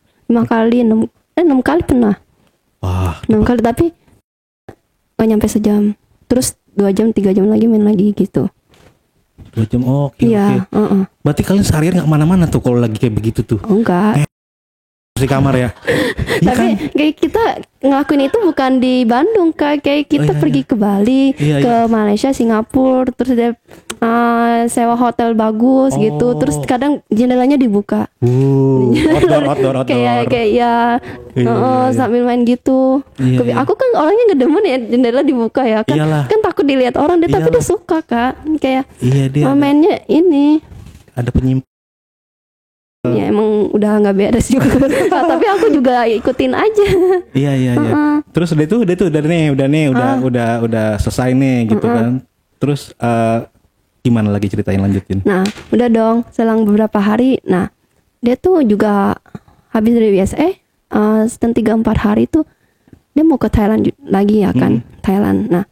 kali, 6 kali pernah. Wah. 6 kali tapi gak nyampe sejam. Terus 2 jam, 3 jam lagi main lagi gitu. 2 jam, oke. Berarti kalian seharian gak kemana-mana tuh kalau lagi kayak begitu tuh? Enggak. Di kamar ya? Tapi kayak kita ngelakuin itu bukan di Bandung kak, kayak kita pergi ke Bali, ke Malaysia, Singapura, terus dia sewa hotel bagus gitu, terus kadang jendelanya dibuka. Outdoor. kayak ya sambil main gitu. Aku kan orangnya nggak demen ya jendela dibuka ya kan. Kan takut dilihat orang, tapi dia suka kak, kayak mainnya ini. Ada penyimpan. Ya emang udah nggak beres juga. Tapi aku juga ikutin aja. Iya. Terus udah selesai nih gitu kan. Terus gimana lagi ceritain, lanjutin. Nah udah dong, selang beberapa hari. Nah dia tuh juga habis dari USA, setelah 3-4 hari tuh dia mau ke Thailand lagi ya kan. Thailand. Nah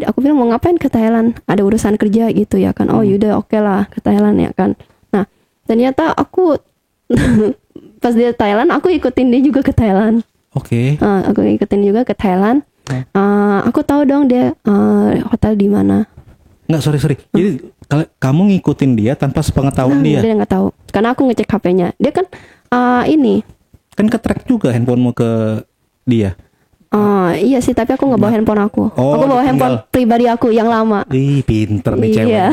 aku bilang mau ngapain ke Thailand, ada urusan kerja gitu ya kan. Oh yaudah oke lah ke Thailand ya kan. Ternyata aku pas dia Thailand, aku ikutin dia juga ke Thailand. Aku ikutin juga ke Thailand. Aku tahu dong dia hotel di mana. Enggak, sorry. Jadi kamu ngikutin dia tanpa sepengetahuan dia. Dia nggak tahu. Karena aku ngecek HP-nya. Dia kan ini. Kan ke-track juga handphonemu ke dia. Iya sih, tapi aku nggak bawa handphone aku. Oh, aku bawa ditinggal. handphone pribadi aku yang lama. Ih, pinter nih cewek. Iya,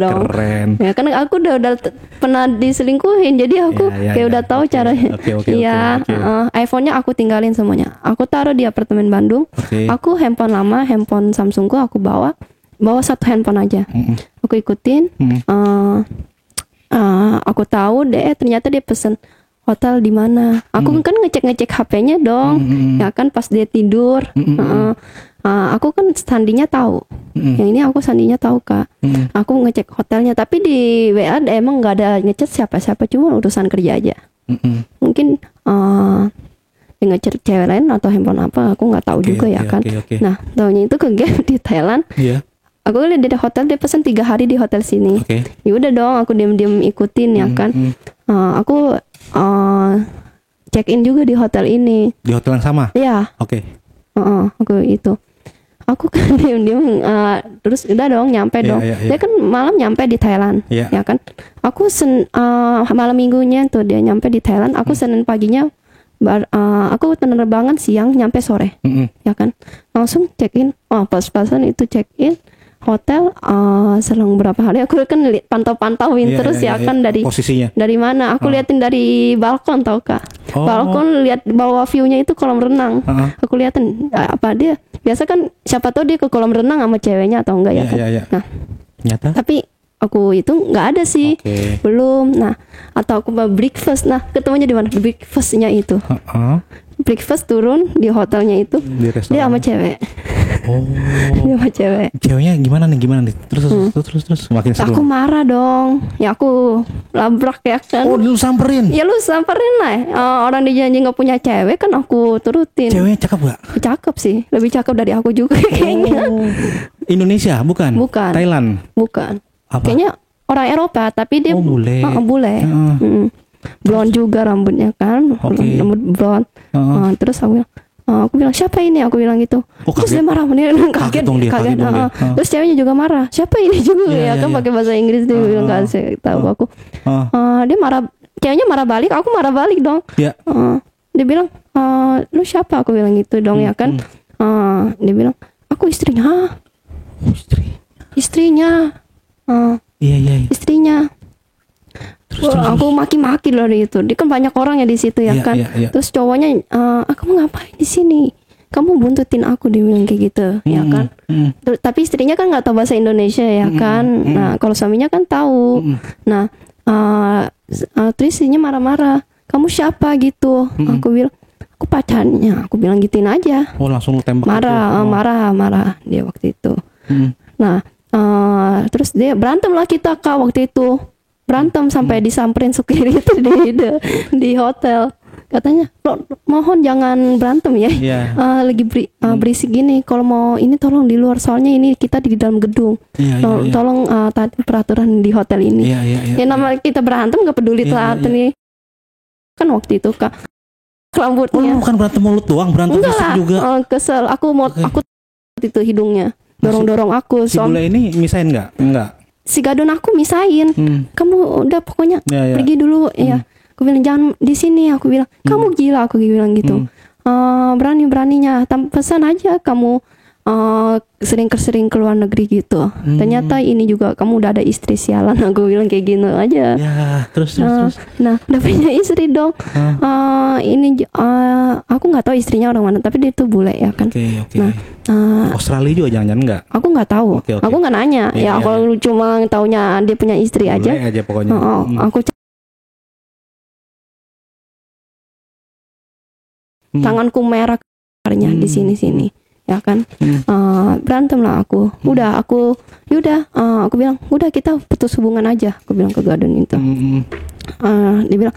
dong. Keren. Ya kan aku udah pernah diselingkuhin, jadi aku kayak udah tahu caranya. Oke. Iya, iPhone-nya aku tinggalin semuanya. Aku taruh di apartemen Bandung. Oke. Aku handphone lama, handphone Samsungku aku bawa satu handphone aja. Aku ikutin. Aku tahu deh, ternyata dia pesen hotel di mana. Aku kan ngecek HP-nya dong. Ya kan pas dia tidur. Aku kan sandinya tahu. Yang ini aku sandinya tahu, Kak. Aku ngecek hotelnya, tapi di WA emang nggak ada ngechat siapa-siapa, cuma urusan kerja aja. Mungkin dia ngechat cewek lain atau handphone apa, aku nggak tahu juga ya kan. Okay. Nah, taunya itu ke game di Thailand. Iya. Aku lihat di hotel dia pesan 3 hari di hotel sini. Ya udah dong, aku diam-diam ikutin ya kan. Aku check in juga di hotel ini. Di hotel yang sama? Iya. Oke. Aku itu. Aku kan diam-diam terus udah dong nyampe dong. Dia kan malam nyampe di Thailand, ya kan. Aku malam minggunya tuh dia nyampe di Thailand. Aku Senin paginya aku penerbangan siang nyampe sore, ya kan. Langsung check in. Pas-pasan itu check in hotel selang berapa hari aku kan pantau-pantauin terus ya kan dari posisinya. Dari mana? Aku liatin dari balkon tau Kak. Balkon lihat bawah view-nya itu kolam renang. Aku liatin apa dia. Biasa kan siapa tahu dia ke kolam renang sama ceweknya atau enggak ya kan. Nah, nyata. Tapi aku itu nggak ada sih. Belum. Nah, atau aku mau breakfast. Nah, ketemunya di mana? Breakfast-nya itu. Breakfast turun di hotelnya itu. Dia sama cewek. Dia sama cewek. Ceweknya gimana nih? Terus makin seru. Aku marah dong. Ya aku labrak ya kan. Oh, lu samperin? Ya lu samperin lah. Orang dijanji nggak punya cewek kan aku turutin. Ceweknya cakep gak? Cakep sih. Lebih cakep dari aku juga kayaknya. Indonesia bukan? Bukan. Thailand? Bukan. Apa? Kayaknya orang Eropa tapi dia bule. Bule. Blonde juga rambutnya kan. Rambut blonde. Terus aku bilang siapa ini? Aku bilang gitu. Terus dia marah, dia kaget. Terus ceweknya juga marah. Siapa ini juga ya kan pakai bahasa Inggris dia bilang kasih tahu aku. Dia marah, ceweknya marah balik, aku marah balik dong. Dia bilang lu siapa? Aku bilang gitu dong ya kan. Dia bilang aku istrinya. Istrinya. Iya. Istrinya. Terus. Aku maki-maki loh itu. Dia kan banyak orang ya di situ ya kan. Terus cowoknya, kamu ngapain di sini? Kamu buntutin aku, dia bilang kayak gitu, ya kan. Tapi istrinya kan nggak tahu bahasa Indonesia ya kan. Nah, kalau suaminya kan tahu. Nah, terus istrinya marah-marah. Kamu siapa gitu? Aku bilang, aku pacarnya. Aku bilang gituin aja. Oh, langsung tembak. Marah dia waktu itu. Nah, terus dia berantem lah kita Kak waktu itu. Berantem sampai disamperin security di hotel. Katanya mohon jangan berantem ya. Lagi berisik gini. Kalau mau ini tolong di luar, soalnya ini kita di dalam gedung. Tolong taati peraturan di hotel ini. Ya nama kita berantem nggak peduli taat nih. Kan waktu itu Kak rambutnya. Bukan berantem mulut doang, berantem fisik juga. Kesel. Aku itu hidungnya dorong aku. Si bule ini misain nggak? Enggak. Si gadun aku misain. Kamu udah pokoknya pergi dulu ya. Aku bilang jangan di sini. Aku bilang kamu gila. Aku bilang gitu. Beraninya pesan aja kamu sering keluar negeri gitu. Ternyata ini juga kamu udah ada istri, sialan. Aku bilang kayak gini aja. Terus. Nah udah punya istri dong. Aku nggak tahu istrinya orang mana, tapi dia tuh bule ya kan. Nah Australia juga jangan-jangan nggak? Aku nggak tahu. Aku nggak nanya. Kalau cuma taunya dia punya istri aja. Boleh aja pokoknya. Aku tanganku merah karena di sini ya kan. Berantem lah aku. Aku bilang udah kita putus hubungan aja. Aku bilang ke gadun itu. Dia bilang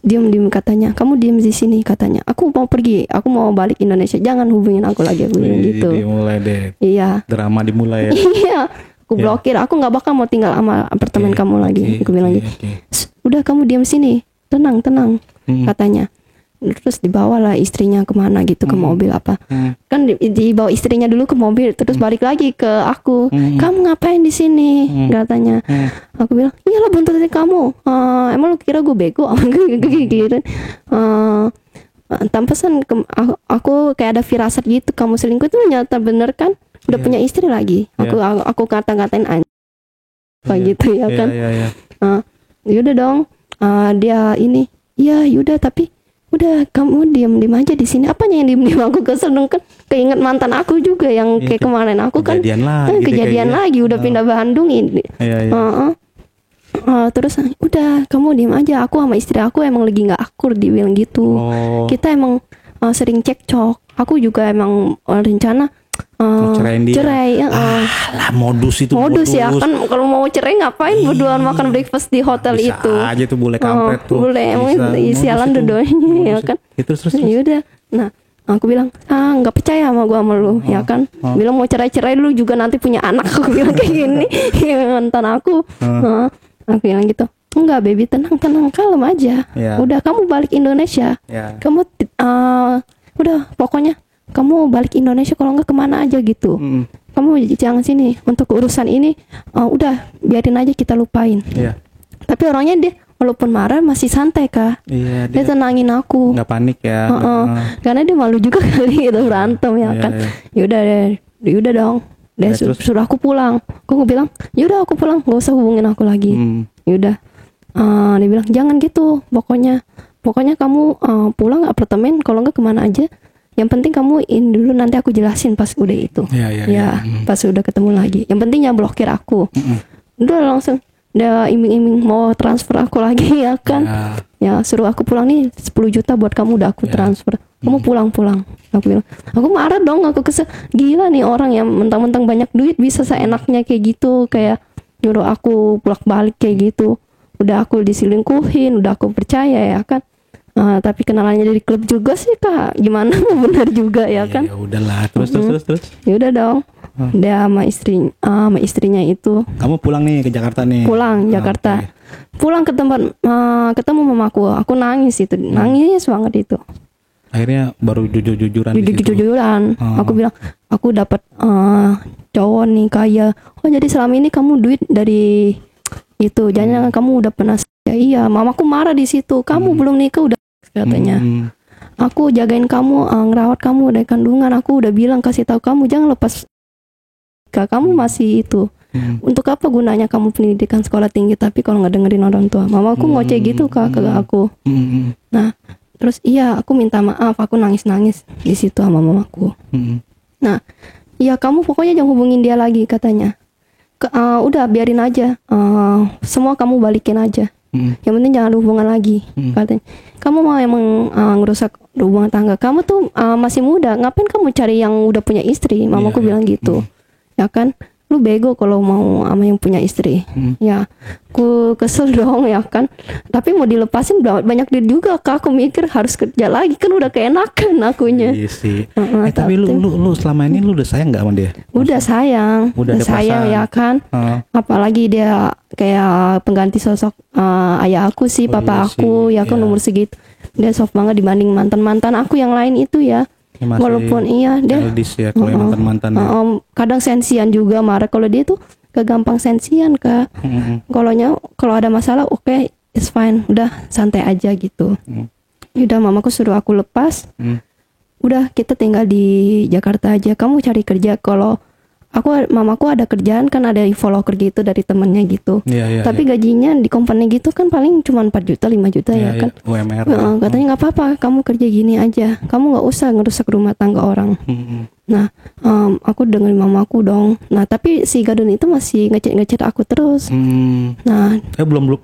diam katanya. Kamu diam di sini katanya. Aku mau pergi. Aku mau balik Indonesia. Jangan hubungin aku lagi. Aku bilang gitu. Dimulai deh. Iya. Drama dimulai ya. Iya. Aku blokir. Aku nggak bakal mau tinggal sama apartemen kamu lagi. Aku bilang gitu. Udah kamu diam sini. Tenang. Katanya. Terus dibawalah istrinya kemana gitu ke mobil apa. Kan dibawa istrinya dulu ke mobil, terus balik lagi ke aku. Kamu ngapain di sini? Katanya. Aku bilang, iyalah buntutin kamu. Emang lu kira gue bego? Gitu. Tanpasan aku kayak ada firasat gitu. Kamu selingkuh itu ternyata bener kan? Udah punya istri lagi. Aku kata-katain kayak gitu ya kan. Yaudah dong. Dia ini. Ya yaudah tapi udah kamu diem aja di sini. Apanya yang diem aku kesel dong kan, keinget mantan aku juga yang kayak kemarin aku kan kejadian lagi udah pindah Bandung ini. Terus udah kamu diem aja, aku sama istri aku emang lagi nggak akur, dibilang gitu. Kita emang sering cekcok. Aku juga emang rencana cerai. Lah modus ya kan, kalau mau cerai ngapain berduaan makan breakfast di hotel bisa itu aja tuh bule kampret tuh. Bule emang sialan dua-duanya ya kan. Terus Yaudah, nah aku bilang nggak percaya sama gua sama lu ya kan. Bilang mau cerai lu juga nanti punya anak. Aku bilang kayak gini mantan aku. Aku bilang gitu, enggak baby, tenang kalem aja. Udah kamu balik Indonesia. Kamu udah pokoknya kamu balik Indonesia, kalau enggak kemana aja gitu. Kamu jangan sini untuk urusan ini. Udah biarin aja, kita lupain. Tapi orangnya dia walaupun marah masih santai Kak. Dia tenangin aku, nggak panik ya. Karena dia malu juga kali gitu berantem ya kan. Yaudah dong. Dia suruh aku pulang. Aku bilang yaudah aku pulang, nggak usah hubungin aku lagi. Yaudah. Dia bilang jangan gitu, pokoknya kamu pulang apartemen, kalau enggak kemana aja. Yang penting kamu in dulu, nanti aku jelasin pas udah itu. Pas udah ketemu lagi. Yang penting jangan blokir aku. Udah langsung dia iming-iming mau transfer aku lagi ya kan. Ya suruh aku pulang nih, 10 juta buat kamu, udah aku transfer. Kamu pulang. Aku bilang, aku marah dong, aku kesel. Gila nih orang yang mentang-mentang banyak duit bisa seenaknya kayak gitu, kayak nyuruh aku bolak-balik kayak gitu. Udah aku diselingkuhin, udah aku percaya ya kan. Tapi kenalannya dari klub juga sih Kak, gimana benar juga ya kan. Ya udahlah, terus. Ya udah dong. Dia sama istrinya itu. Kamu pulang nih ke Jakarta nih. Pulang Jakarta. Pulang ke tempat ketemu mamaku. Aku nangis itu, nangis banget itu. Akhirnya baru jujur-jujuran. Aku bilang, aku dapat cowok nih kaya. Oh jadi selama ini kamu duit dari itu. Jangan kamu udah pernah. Ya iya, mamaku marah di situ. Kamu belum nikah udah, katanya. Aku jagain kamu, ngerawat kamu dari kandungan. Aku udah bilang, kasih tahu kamu jangan lepas. Kamu masih itu. Untuk apa gunanya kamu pendidikan sekolah tinggi tapi kalau nggak dengerin orang tua? Mamaku ngoceh gitu Kak ke aku. Nah, terus iya aku minta maaf, aku nangis-nangis di situ sama mamaku. Nah, iya kamu pokoknya jangan hubungin dia lagi katanya. Udah biarin aja. Semua kamu balikin aja. Yang penting jangan hubungan lagi, katanya. Kamu mau emang ngerusak hubungan tangga? Kamu tuh masih muda, ngapain kamu cari yang udah punya istri? Mamaku bilang gitu, ya kan? Lu bego kalau mau sama yang punya istri. Ya, aku kesel dong ya kan. Tapi mau dilepasin banyak duit juga Kak. Aku mikir harus kerja lagi kan, udah keenakan akunya. Iya sih. Tapi lu selama ini lu udah sayang nggak sama dia? Udah sayang. Udah sayang ya kan. Apalagi dia kayak pengganti sosok ayah aku sih, papa aku ya kan, umur segitu. Dia soft banget dibanding mantan aku yang lain itu ya. Walaupun iya dia ya, kalau mantan-mantan kadang sensian juga, marah. Kalau dia tuh kegampang sensian Kak. Kalau ada masalah oke, it's fine, udah santai aja gitu. Udah mamaku suruh aku lepas. Udah kita tinggal di Jakarta aja, kamu cari kerja. Kalau mamaku ada kerjaan kan, ada follower gitu dari temennya gitu. Tapi gajinya di company gitu kan paling cuma 4 juta 5 juta ya kan. UMR. Katanya nggak apa-apa, kamu kerja gini aja, kamu nggak usah ngerusak rumah tangga orang. Nah, aku dengerin mamaku dong. Nah, tapi si Gadun itu masih ngechat aku terus. Nah, belum.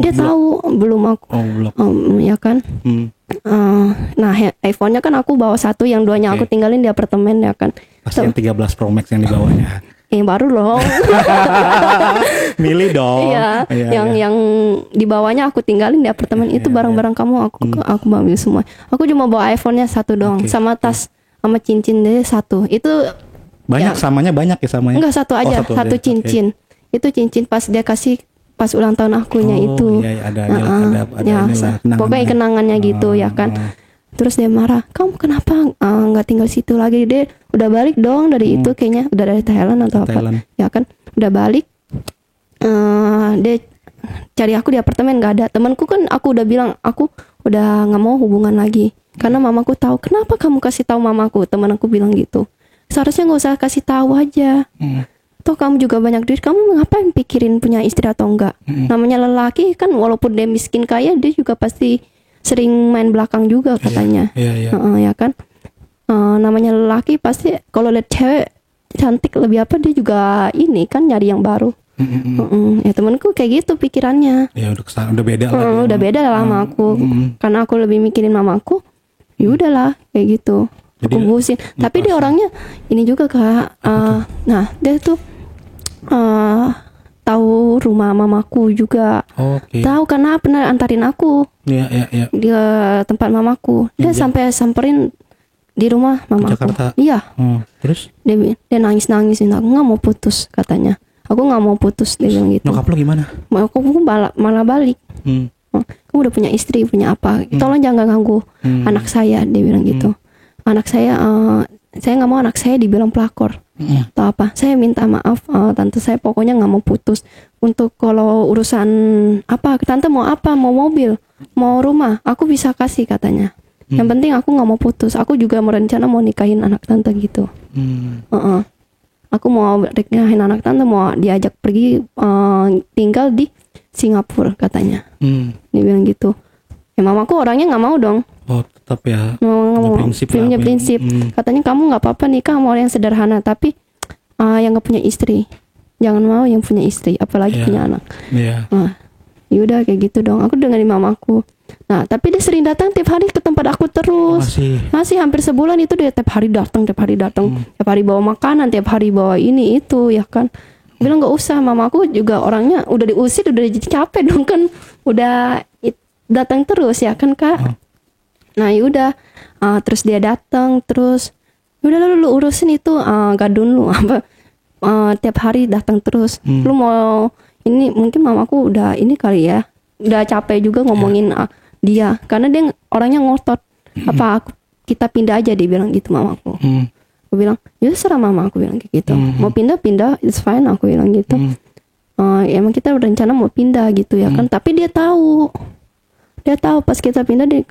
Dia tahu belum aku. Ya kan. Nah, iPhone-nya kan aku bawa satu, yang duanya aku tinggalin di apartemen ya kan. Pasti yang 13 Pro Max yang dibawanya. Baru loh. Milih dong. Iya, yang dibawanya aku tinggalin di apartemen itu, barang-barang kamu aku ambil semua. Aku cuma bawa iPhone-nya satu dong, sama tas sama cincin deh satu. Itu banyak samanya banyak ya samanya. Enggak, satu aja, satu cincin. Itu cincin pas dia kasih pas ulang tahun akunya itu. Ada inilah, pokoknya kenangannya gitu ya kan. Terus dia marah, kamu kenapa nggak tinggal situ lagi? Dia udah balik dong dari itu, kayaknya udah dari Thailand atau Thailand. apa, ya kan? Udah balik. Dia cari aku di apartemen, nggak ada. Temanku kan, aku udah bilang aku udah nggak mau hubungan lagi karena mamaku tahu. Kenapa kamu kasih tahu mamaku? Teman aku bilang gitu. Seharusnya nggak usah kasih tahu aja. Toh kamu juga banyak duit, kamu ngapain pikirin punya istri atau enggak? Namanya lelaki kan, walaupun dia miskin kaya, dia juga pasti sering main belakang juga katanya. Ya kan? Namanya lelaki pasti kalau lihat cewek cantik lebih apa, dia juga ini kan nyari yang baru. Ya temanku kayak gitu pikirannya. Ya udah beda lah. Udah beda lah sama aku. Karena aku lebih mikirin mamaku. Ya udahlah kayak gitu. Jadi, aku busin. Tapi dia orangnya ini juga Kak. Nah dia tuh tahu rumah mamaku juga. Tahu karena pernah antarin aku. Iya. Di tempat mamaku. Dia sampai samperin di rumah mamaku. Jakarta. Iya. Terus? Dia nangis. Aku nggak mau putus katanya. Aku nggak mau putus, dia bilang gitu. Nyokap lo gimana? Aku malah balik. Kamu udah punya istri, punya apa? Tolong jangan ganggu anak saya, dia bilang gitu. Anak saya nggak mau anak saya dibilang pelakor atau apa. Saya minta maaf, tante saya pokoknya nggak mau putus. Untuk kalau urusan apa, tante mau apa? Mau mobil, mau rumah, aku bisa kasih katanya. Yang penting aku nggak mau putus. Aku juga merencana mau nikahin anak tante gitu. Aku mau nikahin anak tante, mau diajak pergi tinggal di Singapura katanya. Dia bilang gitu. Ya mamaku orangnya nggak mau dong. Oh tetap ya. Punya prinsip. Katanya kamu nggak apa-apa nikah sama orang yang sederhana, tapi yang nggak punya istri. Jangan mau yang punya istri, apalagi punya anak. Yaudah kayak gitu dong. Aku dengerin mamaku. Nah tapi dia sering datang tiap hari ke tempat aku terus. Masih hampir sebulan itu dia tiap hari datang. Tiap hari bawa makanan, tiap hari bawa ini itu ya kan. Bilang nggak usah, mamaku juga orangnya udah diusir, udah capek dong kan. Udah datang terus ya kan Kak. Nah yaudah, terus dia datang terus. Udah lu urusin itu gadun lu apa. Tiap hari datang terus. Lu mau ini, mungkin mamaku udah ini kali ya. Udah capek juga ngomongin dia, karena dia orangnya ngotot. Kita pindah aja, dia bilang gitu mamaku. Aku bilang ya serah mama, aku bilang kayak gitu. Mau pindah it's fine, aku bilang gitu. Emang kita berencana mau pindah gitu ya kan. Tapi dia tahu pas kita pindah, dia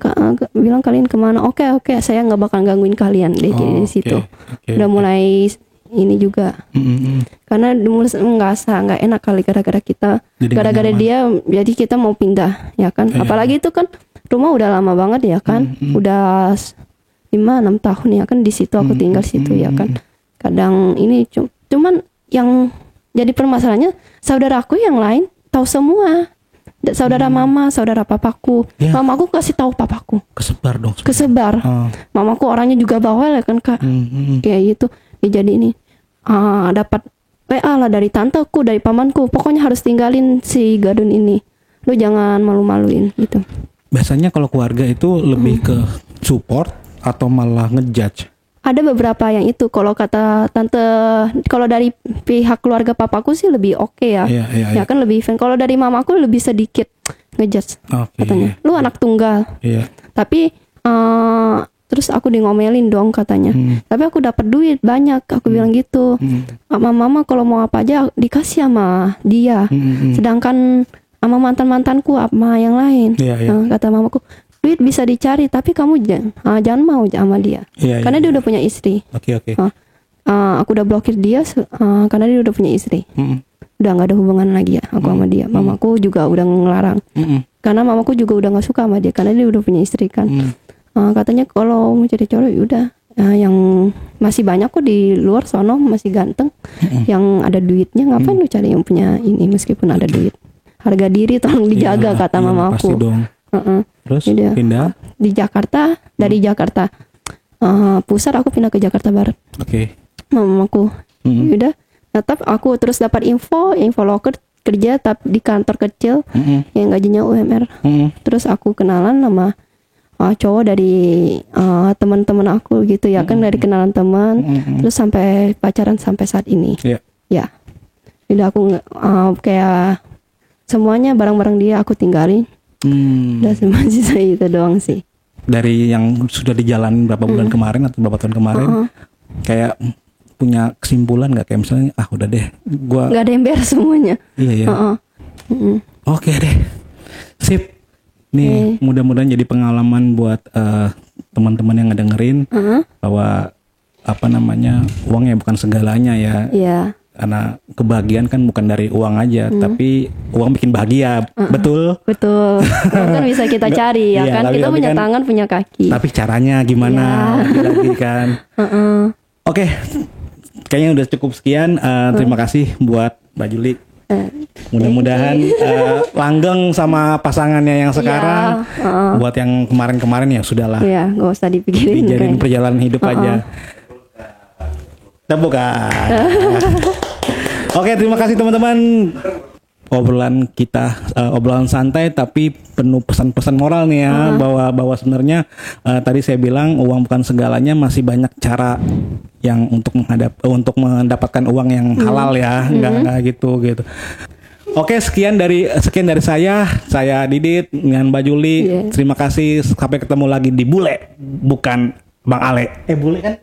bilang kalian kemana. Oke, saya nggak bakal gangguin kalian deh di situ. Udah mulai ini juga. Karena nggak enak kali gara-gara kita, gara-gara dia, jadi kita mau pindah ya kan. Apalagi itu kan rumah udah lama banget ya kan. Udah 5-6 tahun ya kan di situ, aku tinggal situ ya kan. Kadang ini cuman yang jadi permasalahannya, saudaraku yang lain tahu semua. Saudara mama, saudara papaku. Mamaku kasih tahu papaku. Kesebar dong. Kesebar. Mamaku orangnya juga bawel ya kan Kak. Kayak gitu. Ya, jadi ini dapat WA lah dari tanteku, dari pamanku. Pokoknya harus tinggalin si gadun ini. Lu jangan malu-maluin gitu. Biasanya kalau keluarga itu lebih ke support atau malah ngejudge? Ada beberapa yang itu. Kalau kata tante, kalau dari pihak keluarga papaku sih lebih oke ya. Ya kan lebih fan. Kalau dari mamaku lebih sedikit ngejudge. Katanya, lu anak tunggal. Tapi terus aku ngomelin dong katanya. Tapi aku dapat duit banyak, aku bilang gitu. Mama kalau mau apa aja dikasih sama dia. Sedangkan sama mantanku sama yang lain. Kata mamaku, duit bisa dicari, tapi kamu jangan mau sama dia. Karena dia udah punya istri. Aku udah blokir dia karena dia udah punya istri. Udah nggak ada hubungan lagi ya aku sama dia. Mamaku juga udah ngelarang. Karena mamaku juga udah nggak suka sama dia karena dia udah punya istri kan. Katanya kalau mau cari cowok udah yang masih banyak kok di luar sono, masih ganteng, yang ada duitnya. Ngapain lu cari yang punya ini meskipun ada duit? Harga diri tolong dijaga, kata mamaku. Terus pindah di Jakarta, dari Jakarta pusat aku pindah ke Jakarta Barat. Mamaku udah tetap aku terus dapat info loker kerja tapi di kantor kecil yang gajinya UMR. Terus aku kenalan sama cowok dari teman-teman aku gitu ya kan, dari kenalan teman terus sampai pacaran sampai saat ini. Ya udah aku kayak semuanya barang-barang dia aku tinggalin. Udah cuma sisa itu doang sih. dari yang sudah dijalani berapa bulan kemarin atau berapa tahun kemarin, kayak punya kesimpulan nggak, kayak misalnya udah deh, gua nggak ada yang beres semuanya. Iya ya. Oke deh, sip. Nih mudah-mudahan jadi pengalaman buat teman-teman yang ngedengerin bahwa uangnya bukan segalanya ya. Iya. Karena kebahagiaan kan bukan dari uang aja, tapi uang bikin bahagia, betul? Betul. Uang kan bisa kita cari ya Iya, kan. tapi Kita punya kan, tangan, punya kaki. tapi caranya gimana? Lagi kan. Oke, kayaknya udah cukup sekian. Terima kasih buat Mbak Juli. Mudah-mudahan langgeng sama pasangannya yang sekarang. Buat yang kemarin-kemarin ya sudahlah. Iya, nggak usah dipikirin. Dijadiin perjalanan hidup aja. Tepukan. Oke, terima kasih teman-teman. Obrolan kita obrolan santai tapi penuh pesan-pesan moral nih ya, bahwa sebenarnya tadi saya bilang uang bukan segalanya, masih banyak cara yang untuk mendapatkan uang yang halal ya, nggak gitu. Oke, sekian dari saya Didit dengan Mbak Juli. Terima kasih, sampai ketemu lagi di Bule bukan Bang Ale. Bule kan?